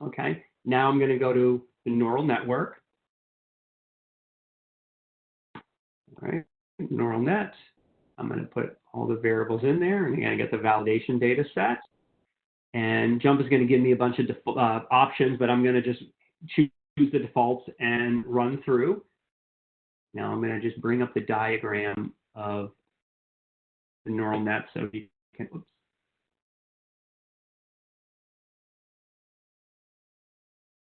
Okay. Now I'm going to go to the neural network. All right. Neural net. I'm going to put all the variables in there, and I'm going to get the validation data set. And JMP is going to give me a bunch of options, but I'm going to just choose the defaults and run through. Now I'm going to just bring up the diagram of the neural net so you can, oops.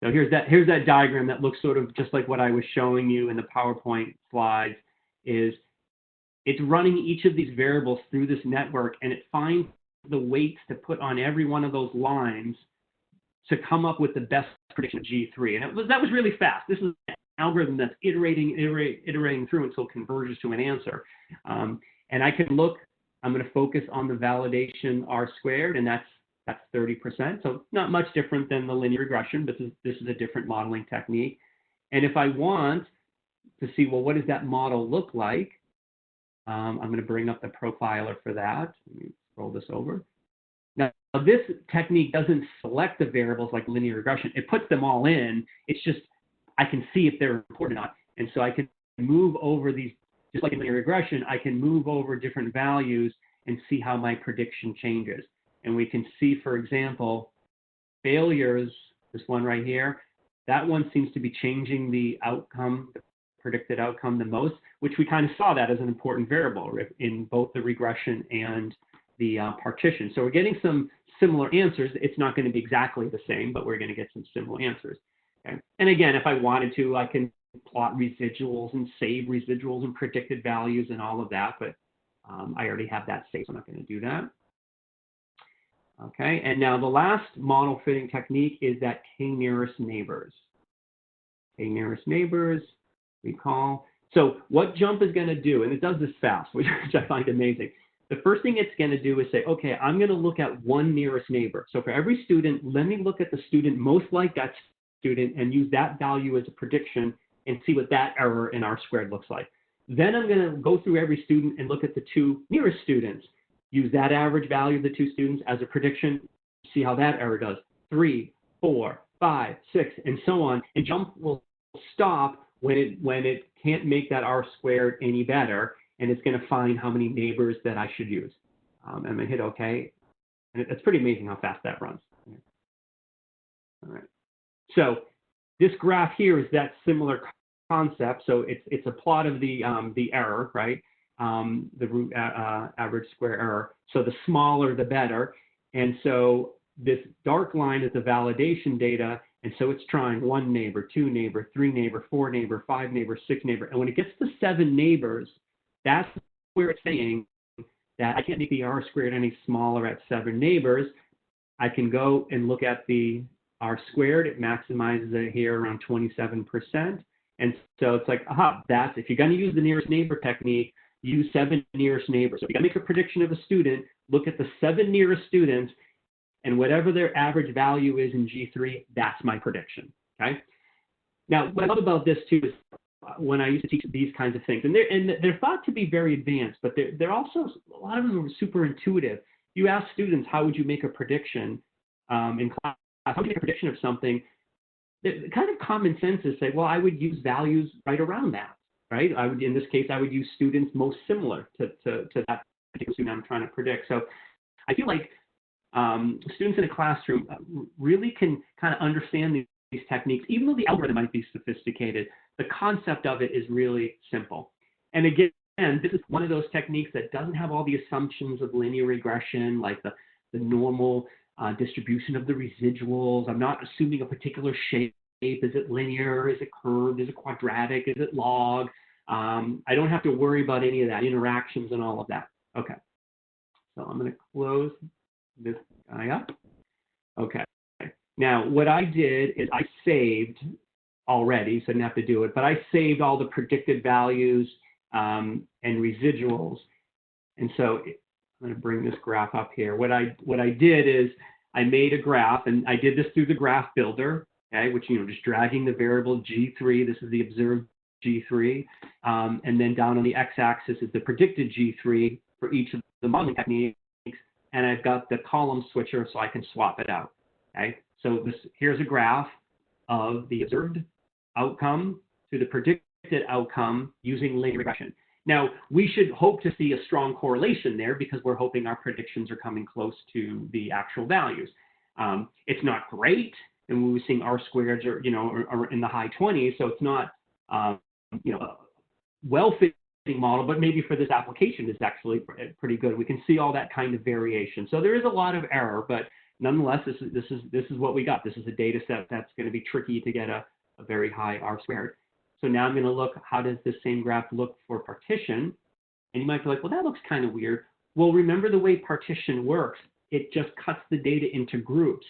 So here's that diagram that looks sort of just like what I was showing you in the PowerPoint slides. It's running each of these variables through this network, and it finds the weights to put on every one of those lines to come up with the best prediction of G3. And that was really fast. This is an algorithm that's iterating through until it converges to an answer. And I can look, I'm going to focus on the validation R squared, and that's 30%. So not much different than the linear regression, but this is a different modeling technique. And if I want to see, well, what does that model look like? I'm going to bring up the profiler for that. Let me scroll this over. Now, this technique doesn't select the variables like linear regression. It puts them all in. It's just I can see if they're important or not. And so I can move over these, just like in linear regression, I can move over different values and see how my prediction changes. And we can see, for example, failures, this one right here, that one seems to be changing the outcome, the predicted outcome the most, which we kind of saw that as an important variable in both the regression and the partition. So we're getting some similar answers. It's not going to be exactly the same, but we're going to get some similar answers. Okay? And again, if I wanted to, I can plot residuals and save residuals and predicted values and all of that, but I already have that saved, so I'm not going to do that. Okay, and now the last model fitting technique is that k-nearest neighbors. K-nearest neighbors, recall. So what JMP is going to do, and it does this fast, which I find amazing. The first thing it's going to do is say, okay, I'm going to look at one nearest neighbor. So for every student, let me look at the student most like that student and use that value as a prediction and see what that error in R squared looks like. Then I'm going to go through every student and look at the two nearest students. Use that average value of the two students as a prediction, see how that error does. 3, 4, 5, 6, and so on. And JMP will stop when it can't make that R squared any better, and it's going to find how many neighbors that I should use. I'm going to hit OK. And it's pretty amazing how fast that runs. All right. So this graph here is that similar concept. So it's a plot of the error, right? The root average square error. So the smaller, the better. And so this dark line is the validation data. And so it's trying 1 neighbor, 2 neighbor, 3 neighbor, 4 neighbor, 5 neighbor, 6 neighbor. And when it gets to 7 neighbors, that's where it's saying that I can't make the R squared any smaller at 7 neighbors. I can go and look at the R squared. It maximizes it here around 27%. And so it's like, aha, that's, if you're going to use the nearest neighbor technique, use 7 nearest neighbors. So if you got to make a prediction of a student, look at the 7 nearest students, and whatever their average value is in G3, that's my prediction, okay? Now, what I love about this too is when I used to teach these kinds of things, and they're thought to be very advanced, but they're also, a lot of them are super intuitive. You ask students, how would you make a prediction in class? How would you make a prediction of something? The kind of common sense is say, well, I would use values right around that, right? I would, in this case, I would use students most similar to that particular student I'm trying to predict. So I feel like students in a classroom really can kind of understand these techniques, even though the algorithm might be sophisticated. The concept of it is really simple. And again, this is one of those techniques that doesn't have all the assumptions of linear regression, like the normal distribution of the residuals. I'm not assuming a particular shape. Is it linear? Is it curved? Is it quadratic? Is it log? I don't have to worry about any of that, interactions and all of that. Okay, so I'm going to close this guy up. Okay, now what I did is I saved already, so I didn't have to do it, but I saved all the predicted values and residuals. And so I'm going to bring this graph up here. What I did is I made a graph, and I did this through the graph builder, okay, which, you know, just dragging the variable G3. This is the observed G3. And then down on the x-axis is the predicted G3 for each of the modeling techniques. And I've got the column switcher so I can swap it out, okay? So here's a graph of the observed outcome to the predicted outcome using linear regression. Now, we should hope to see a strong correlation there because we're hoping our predictions are coming close to the actual values. It's not great, and we were seeing R squareds are in the high 20s, so it's not a well-fitting model, but maybe for this application is actually pretty good. We can see all that kind of variation. So there is a lot of error, but nonetheless, this is what we got. This is a data set that's going to be tricky to get a very high R squared. So now I'm going to look, how does this same graph look for partition? And you might be like, well, that looks kind of weird. Well, remember the way partition works. It just cuts the data into groups.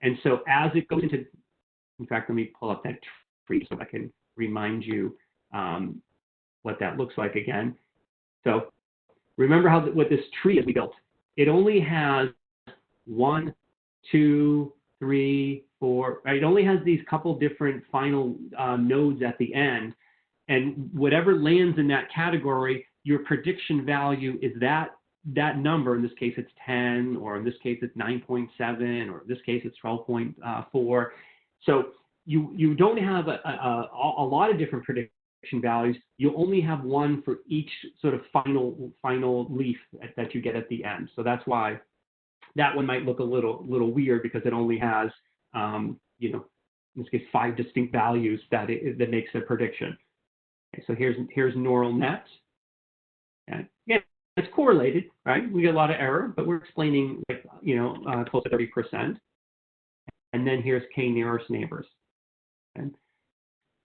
And so as it goes into, in fact, let me pull up that tree so I can remind you what that looks like again. So remember what this tree is we built. It only has 1, 2, 3, 4, right? It only has these couple different final nodes at the end. And whatever lands in that category, your prediction value is that number. In this case, it's 10, or in this case, it's 9.7, or in this case, it's 12.4. So you don't have a lot of different prediction values. You only have one for each sort of final leaf that you get at the end. So that's why that one might look a little weird, because it only has, in this case, 5 distinct values that makes a prediction. Okay, so here's neural net. And again, it's correlated, right? We get a lot of error, but we're explaining, close to 30%. And then here's k-nearest neighbors. Okay?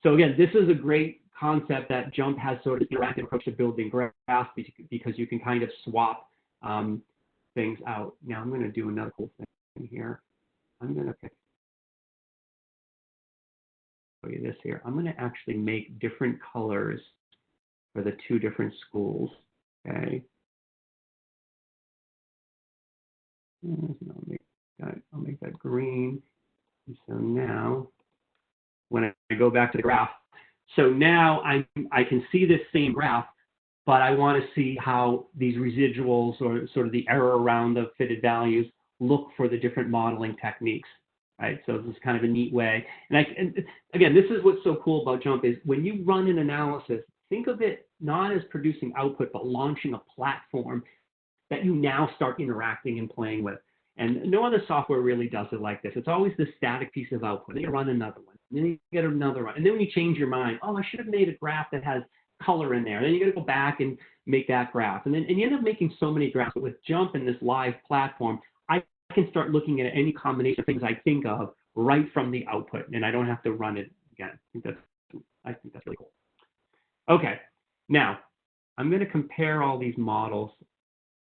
So again, this is a great concept that JMP has sort of interactive approach to building graphs, because you can kind of swap things out. Now I'm going to do another cool thing here. I'm going to show you this here. I'm going to actually make different colors for the 2 different schools. Okay. I'll make that green. And so now, when I go back to the graph, so now I can see this same graph, but I want to see how these residuals, or sort of the error around the fitted values, look for the different modeling techniques, right? So this is kind of a neat way. And again, this is what's so cool about JMP is when you run an analysis, think of it not as producing output, but launching a platform that you now start interacting and playing with. And no other software really does it like this. It's always this static piece of output. Then you run another one. And then you get another one. And then when you change your mind, oh, I should have made a graph that has color in there. Then you got to go back and make that graph. And you end up making so many graphs. But with JMP and this live platform, I can start looking at any combination of things I think of right from the output. And I don't have to run it again. I think that's really cool. Okay. Now, I'm going to compare all these models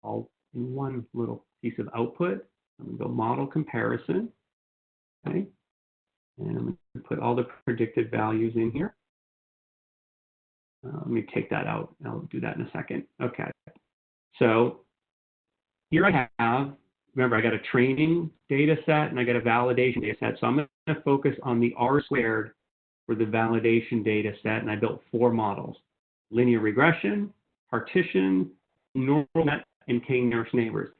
all in one little piece of output. I'm going to go model comparison, okay? And I'm going to put all the predicted values in here. Let me take that out. I'll do that in a second. Okay. So here I have, remember, I got a training data set and I got a validation data set. So I'm going to focus on the R squared for the validation data set. And I built 4 models: linear regression, partition, neural net, and k-nearest neighbors.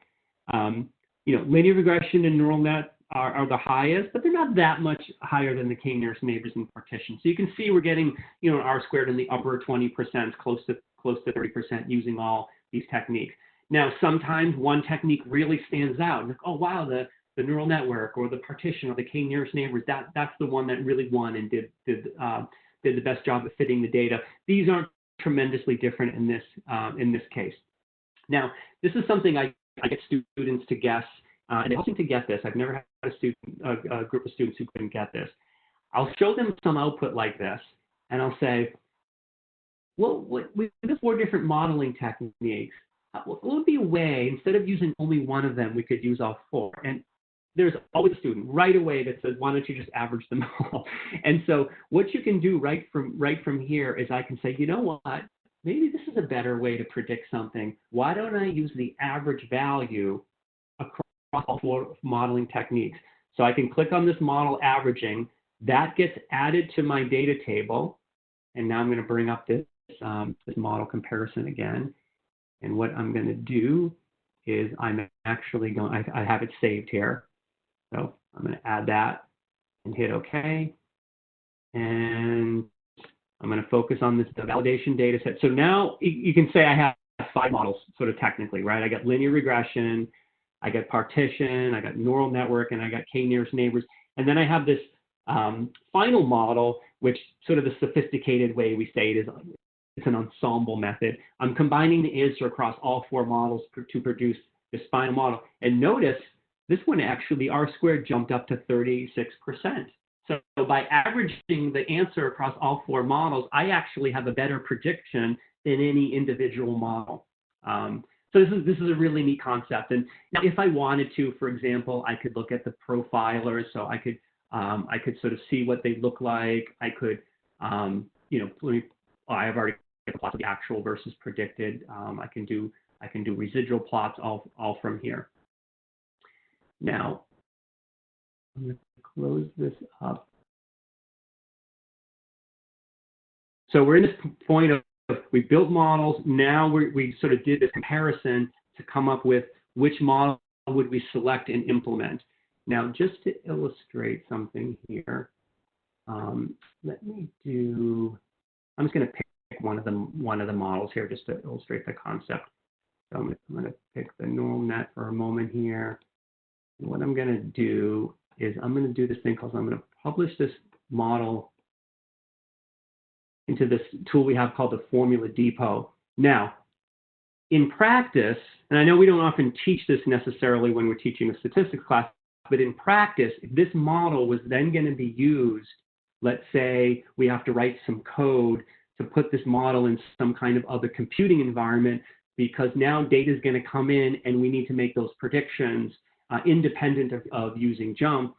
Linear regression and neural net are the highest, but they're not that much higher than the k-nearest neighbors in partition. So you can see we're getting, R squared in the upper 20%, close to 30% using all these techniques. Now, sometimes one technique really stands out. Like, oh, wow, the neural network or the partition or the k-nearest neighbors, that's the one that really won and did the best job of fitting the data. These aren't tremendously different in this case. Now, this is something I get students to guess, and they all seem to get this. I've never had a group of students who couldn't get this. I'll show them some output like this, and I'll say, well, we have 4 different modeling techniques. What would be a way, instead of using only one of them, we could use all 4? And there's always a student right away that says, why don't you just average them all? And so what you can do right from here is I can say, you know what? Maybe this is a better way to predict something. Why don't I use the average value across all 4 modeling techniques? So I can click on this model averaging. That gets added to my data table. And now I'm going to bring up this model comparison again. And what I'm going to do is I'm actually going, I have it saved here. So I'm going to add that and hit OK. And I'm going to focus on the validation data set. So now you can say I have 5 models sort of technically, right? I got linear regression, I got partition, I got neural network, and I got k-nearest neighbors. And then I have this final model, which sort of the sophisticated way we say it is, it's an ensemble method. I'm combining the answer across all 4 models to produce this final model. And notice this one actually, R squared jumped up to 36%. So by averaging the answer across all 4 models, I actually have a better prediction than any individual model. So this is a really neat concept. And now if I wanted to, for example, I could look at the profilers. So I could sort of see what they look like. I could, I have already plots of the actual versus predicted. I can do residual plots all from here. Now, I'm going to close this up. So we're in this point of we built models. Now we sort of did this comparison to come up with which model would we select and implement. Now, just to illustrate something here, let me do. I'm just going to pick one of the models here just to illustrate the concept. So I'm going to pick the neural net for a moment here. And what I'm going to do is I'm going to do this thing called, I'm going to publish this model into this tool we have called the Formula Depot. Now, in practice, and I know we don't often teach this necessarily when we're teaching a statistics class, but in practice, if this model was then going to be used, let's say we have to write some code to put this model in some kind of other computing environment, because now data is going to come in and we need to make those predictions independent of using JMP,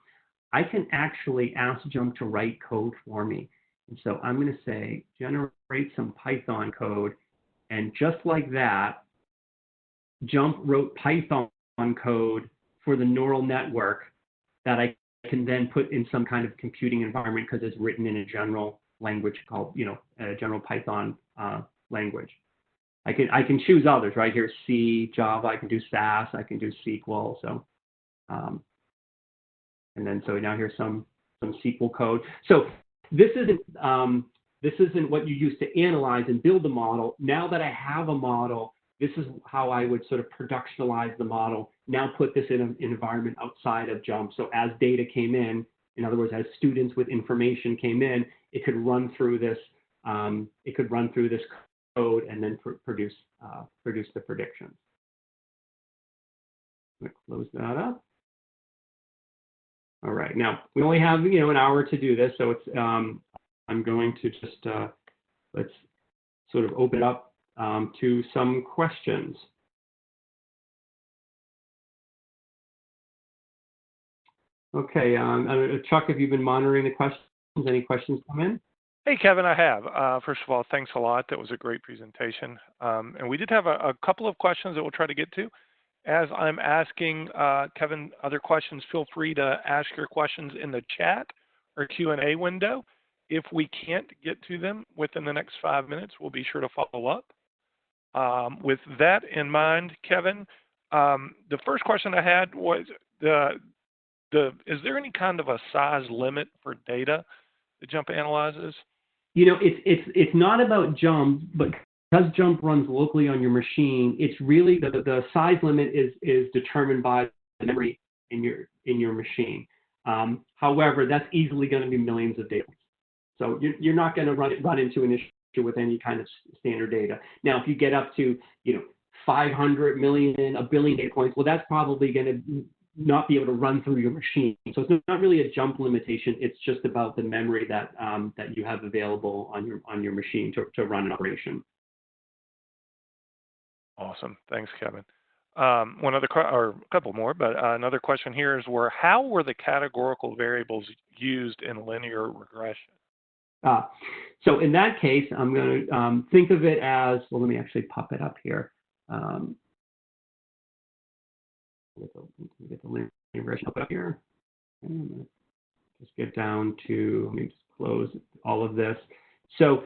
I can actually ask JMP to write code for me. And so I'm going to say, generate some Python code. And just like that, JMP wrote Python code for the neural network that I can then put in some kind of computing environment because it's written in a general language called, a general Python language. I can choose others, right? Here's C, Java, I can do SAS, I can do SQL. So, and then so now here's some SQL code. So this isn't what you use to analyze and build the model. Now that I have a model, this is how I would sort of productionalize the model. now put this in an environment outside of JMP. So as data came in other words, as students with information came in, it could run through this. It could run through this code and then produce the predictions. I'm going to close that up. All right. Now we only have an hour to do this, so it's I'm going to just let's sort of open up to some questions. Okay, Chuck, have you been monitoring the questions? Any questions come in? Hey, Kevin, I have. First of all, thanks a lot. That was a great presentation. And we did have a couple of questions that we'll try to get to. As I'm asking Kevin other questions, feel free to ask your questions in the chat or Q&A window. If we can't get to them within the next 5 minutes, we'll be sure to follow up. With that in mind, Kevin, the first question I had was, is there any kind of a size limit for data that JMP analyzes? It's not about JMP, but because JMP runs locally on your machine, it's really the size limit is determined by the memory in your machine. However, that's easily going to be millions of data. So you're not going to run into an issue with any kind of standard data. Now, if you get up to 500 million, a billion data points, well, that's probably going to not be able to run through your machine. So it's not really a JMP limitation. It's just about the memory that that you have available on your machine to run an operation. Awesome. Thanks, Kevin. One other, or a couple more, but another question here is how were the categorical variables used in linear regression? So in that case, I'm going to think of it as, well, let me actually pop it up here. Get the linear regression up here. And just get down to, let me just close all of this. So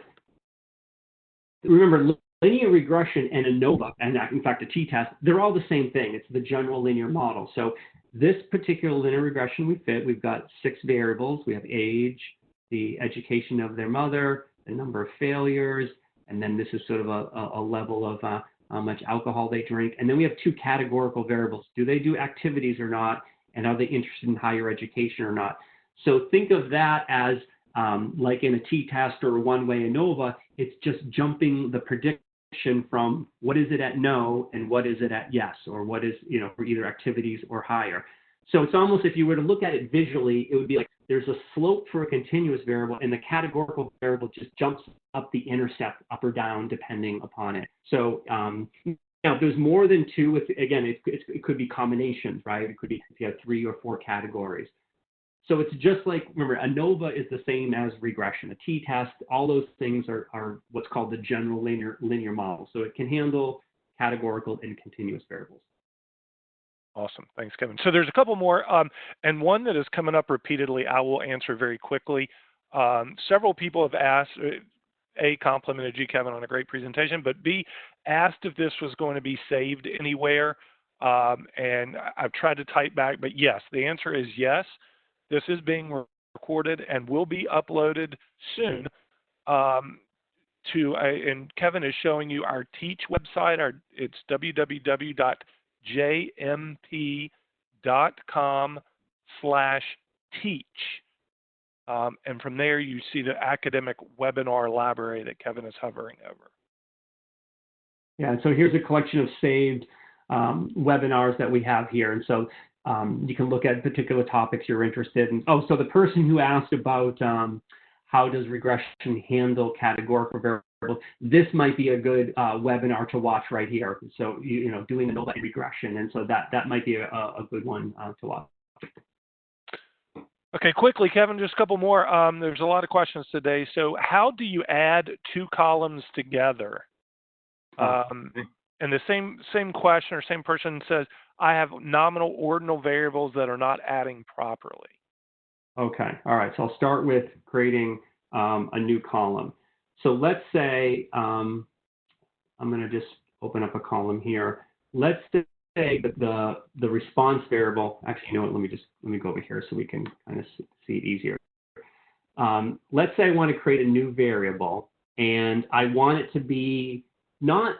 remember, linear regression and ANOVA, and in fact a t-test, they're all the same thing. It's the general linear model. So this particular linear regression we've got 6 variables. We have age, the education of their mother, the number of failures, and then this is sort of a level of how much alcohol they drink. And then we have 2 categorical variables. Do they do activities or not? And are they interested in higher education or not? So think of that as like in a t-test or a one-way ANOVA, it's just jumping the prediction from what is it at no and what is it at yes, or what is, for either activities or higher. So it's almost, if you were to look at it visually, it would be like there's a slope for a continuous variable, and the categorical variable just jumps up the intercept up or down depending upon it. So now, if there's more than 2, again, it could be combinations, right? It could be if you have 3 or 4 categories. So it's just like, remember, ANOVA is the same as regression. A t-test, all those things are what's called the general linear model. So it can handle categorical and continuous variables. Awesome. Thanks, Kevin. So there's a couple more, and one that is coming up repeatedly, I will answer very quickly. Several people have asked, A, complimented you, Kevin, on a great presentation, but B, asked if this was going to be saved anywhere. And I've tried to type back, but yes, the answer is yes. This is being recorded and will be uploaded soon and Kevin is showing you our Teach website. It's www.jmp.com/teach. And from there, you see the academic webinar library that Kevin is hovering over. Yeah, so here's a collection of saved webinars that we have here. And so you can look at particular topics you're interested in. Oh, so the person who asked about how does regression handle categorical variables, this might be a good webinar to watch right here. So, doing ANOVA regression. And so that might be a good one to watch. Okay, quickly, Kevin, just a couple more. There's a lot of questions today. So how do you add 2 columns together? And the same question or same person says, I have nominal ordinal variables that are not adding properly. Okay, all right. So I'll start with creating a new column. So let's say, I'm going to just open up a column here. Let's say that the response variable, actually, you know what, let me go over here so we can kind of see it easier. Let's say I want to create a new variable, and I want it to be not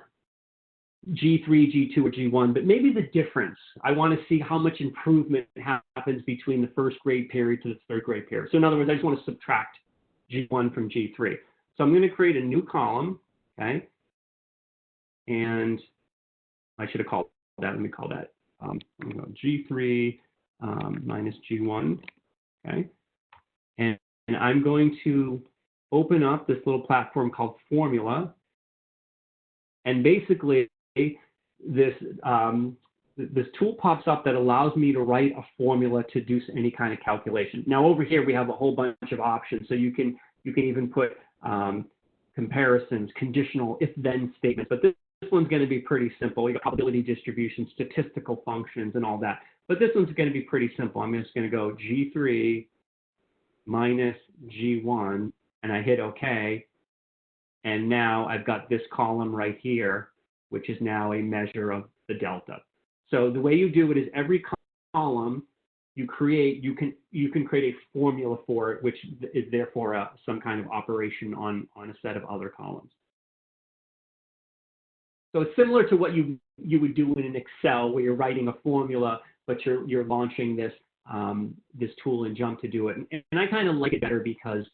G3, G2, or G1, but maybe the difference. I want to see how much improvement happens between the first grade period to the third grade period. So in other words, I just want to subtract G1 from G3. So I'm going to create a new column, okay? And I should have called that. Let me call that G3 minus G1, okay? And I'm going to open up this little platform called Formula. And basically, this tool pops up that allows me to write a formula to do any kind of calculation. Now over here we have a whole bunch of options, so you can even put comparisons, conditional if-then statements. But this one's going to be pretty simple. You got probability distribution, statistical functions, and all that. But this one's going to be pretty simple. I'm just going to go G3 minus G1, and I hit OK. And now I've got this column right here, which is now a measure of the delta. So the way you do it is every column you create, you can create a formula for it, which is therefore some kind of operation on a set of other columns. So it's similar to what you would do in an Excel, where you're writing a formula, but you're launching this this tool in JMP to do it. And I kind of like it better because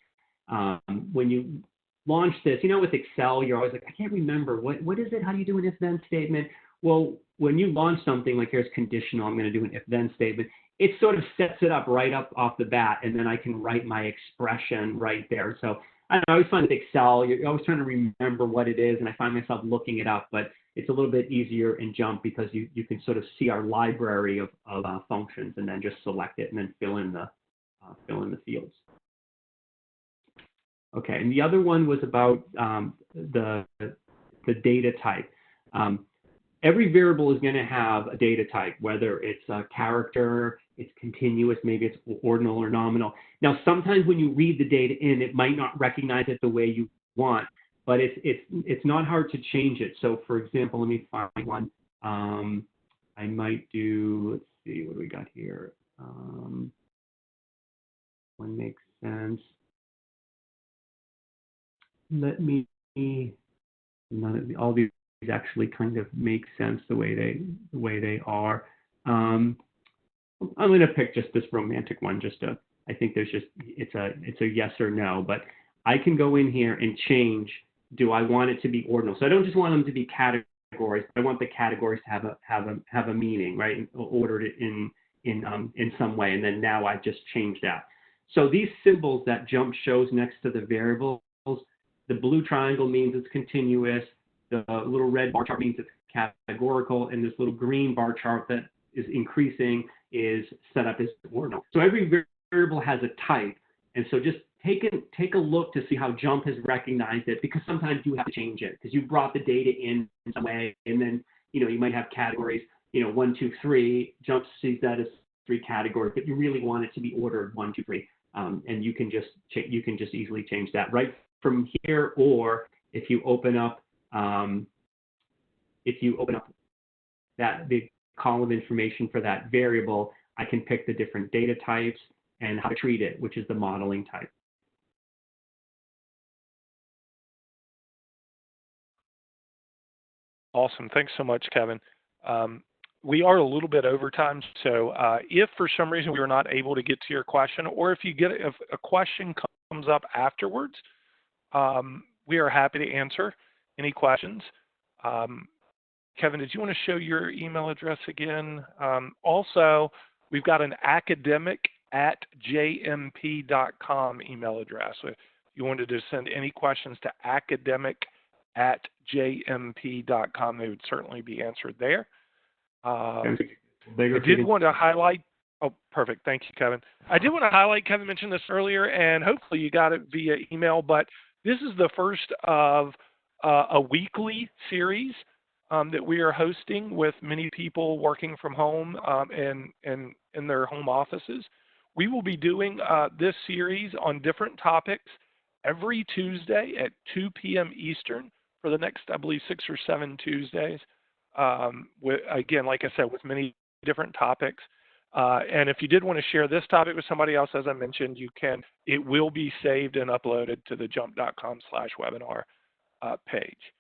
when you launch this, you know, with Excel, you're always like, I can't remember, what is it? How do you do an if-then statement? Well, when you launch something like here's conditional, I'm going to do an if-then statement, it sort of sets it up right up off the bat, and then I can write my expression right there. So I always find with Excel, you're always trying to remember what it is, and I find myself looking it up, but it's a little bit easier in JMP because you can sort of see our library of functions and then just select it and then fill in the fields. Okay, and the other one was about the data type. Every variable is going to have a data type, whether it's a character, it's continuous, maybe it's ordinal or nominal. Now, sometimes when you read the data in, it might not recognize it the way you want, but it's not hard to change it. So, for example, let me find one. I might do, let's see, what do we got here? One makes sense. Let me, all these actually kind of make sense the way they are. I'm going to pick just this romantic one. I think it's a yes or no, but I can go in here and change. Do I want it to be ordinal? So I don't just want them to be categories. I want the categories to have a meaning, right? And ordered it in some way. And then now I've just changed that. So these symbols that JMP shows next to the variables, the blue triangle means it's continuous. The little red bar chart means it's categorical, and this little green bar chart that is increasing is set up as ordinal. So every variable has a type, and so just take a look to see how JMP has recognized it, because sometimes you have to change it because you brought the data in some way, and then you might have categories, 1, 2, 3. JMP sees that as 3 categories, but you really want it to be ordered 1, 2, 3, and you can just easily change that right from here, or if you open up that big column information for that variable, I can pick the different data types and how to treat it, which is the modeling type. Awesome. Thanks so much, Kevin. We are a little bit over time, so if for some reason we are not able to get to your question, or if a question comes up afterwards, we are happy to answer any questions. Kevin, did you want to show your email address again? Also, we've got an academic@jmp.com email address. So if you wanted to send any questions to academic@jmp.com, they would certainly be answered there. I did want to highlight, oh, perfect. Thank you, Kevin. I did want to highlight, Kevin mentioned this earlier, and hopefully you got it via email, but this is the first of a weekly series that we are hosting with many people working from home and in their home offices. We will be doing this series on different topics every Tuesday at 2 p.m. Eastern for the next, I believe, 6 or 7 Tuesdays. Again, like I said, with many different topics. And if you did want to share this topic with somebody else, as I mentioned, you can. It will be saved and uploaded to the jmp.com/webinar page.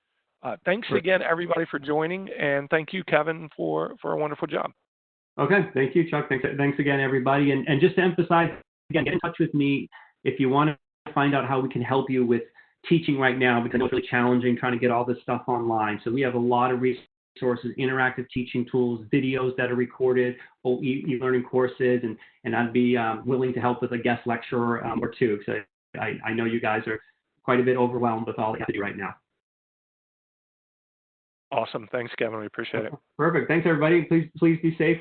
Thanks again, everybody, for joining, and thank you, Kevin, for a wonderful job. Okay, thank you, Chuck. Thanks again, everybody. And just to emphasize, again, get in touch with me if you want to find out how we can help you with teaching right now, because I know it's really challenging trying to get all this stuff online. So we have a lot of resources, interactive teaching tools, videos that are recorded, e-learning courses, and I'd be willing to help with a guest lecturer or two. So I know you guys are quite a bit overwhelmed with all that you have to do right now. Awesome. Thanks, Kevin. We appreciate it. Perfect. Thanks, everybody. Please be safe.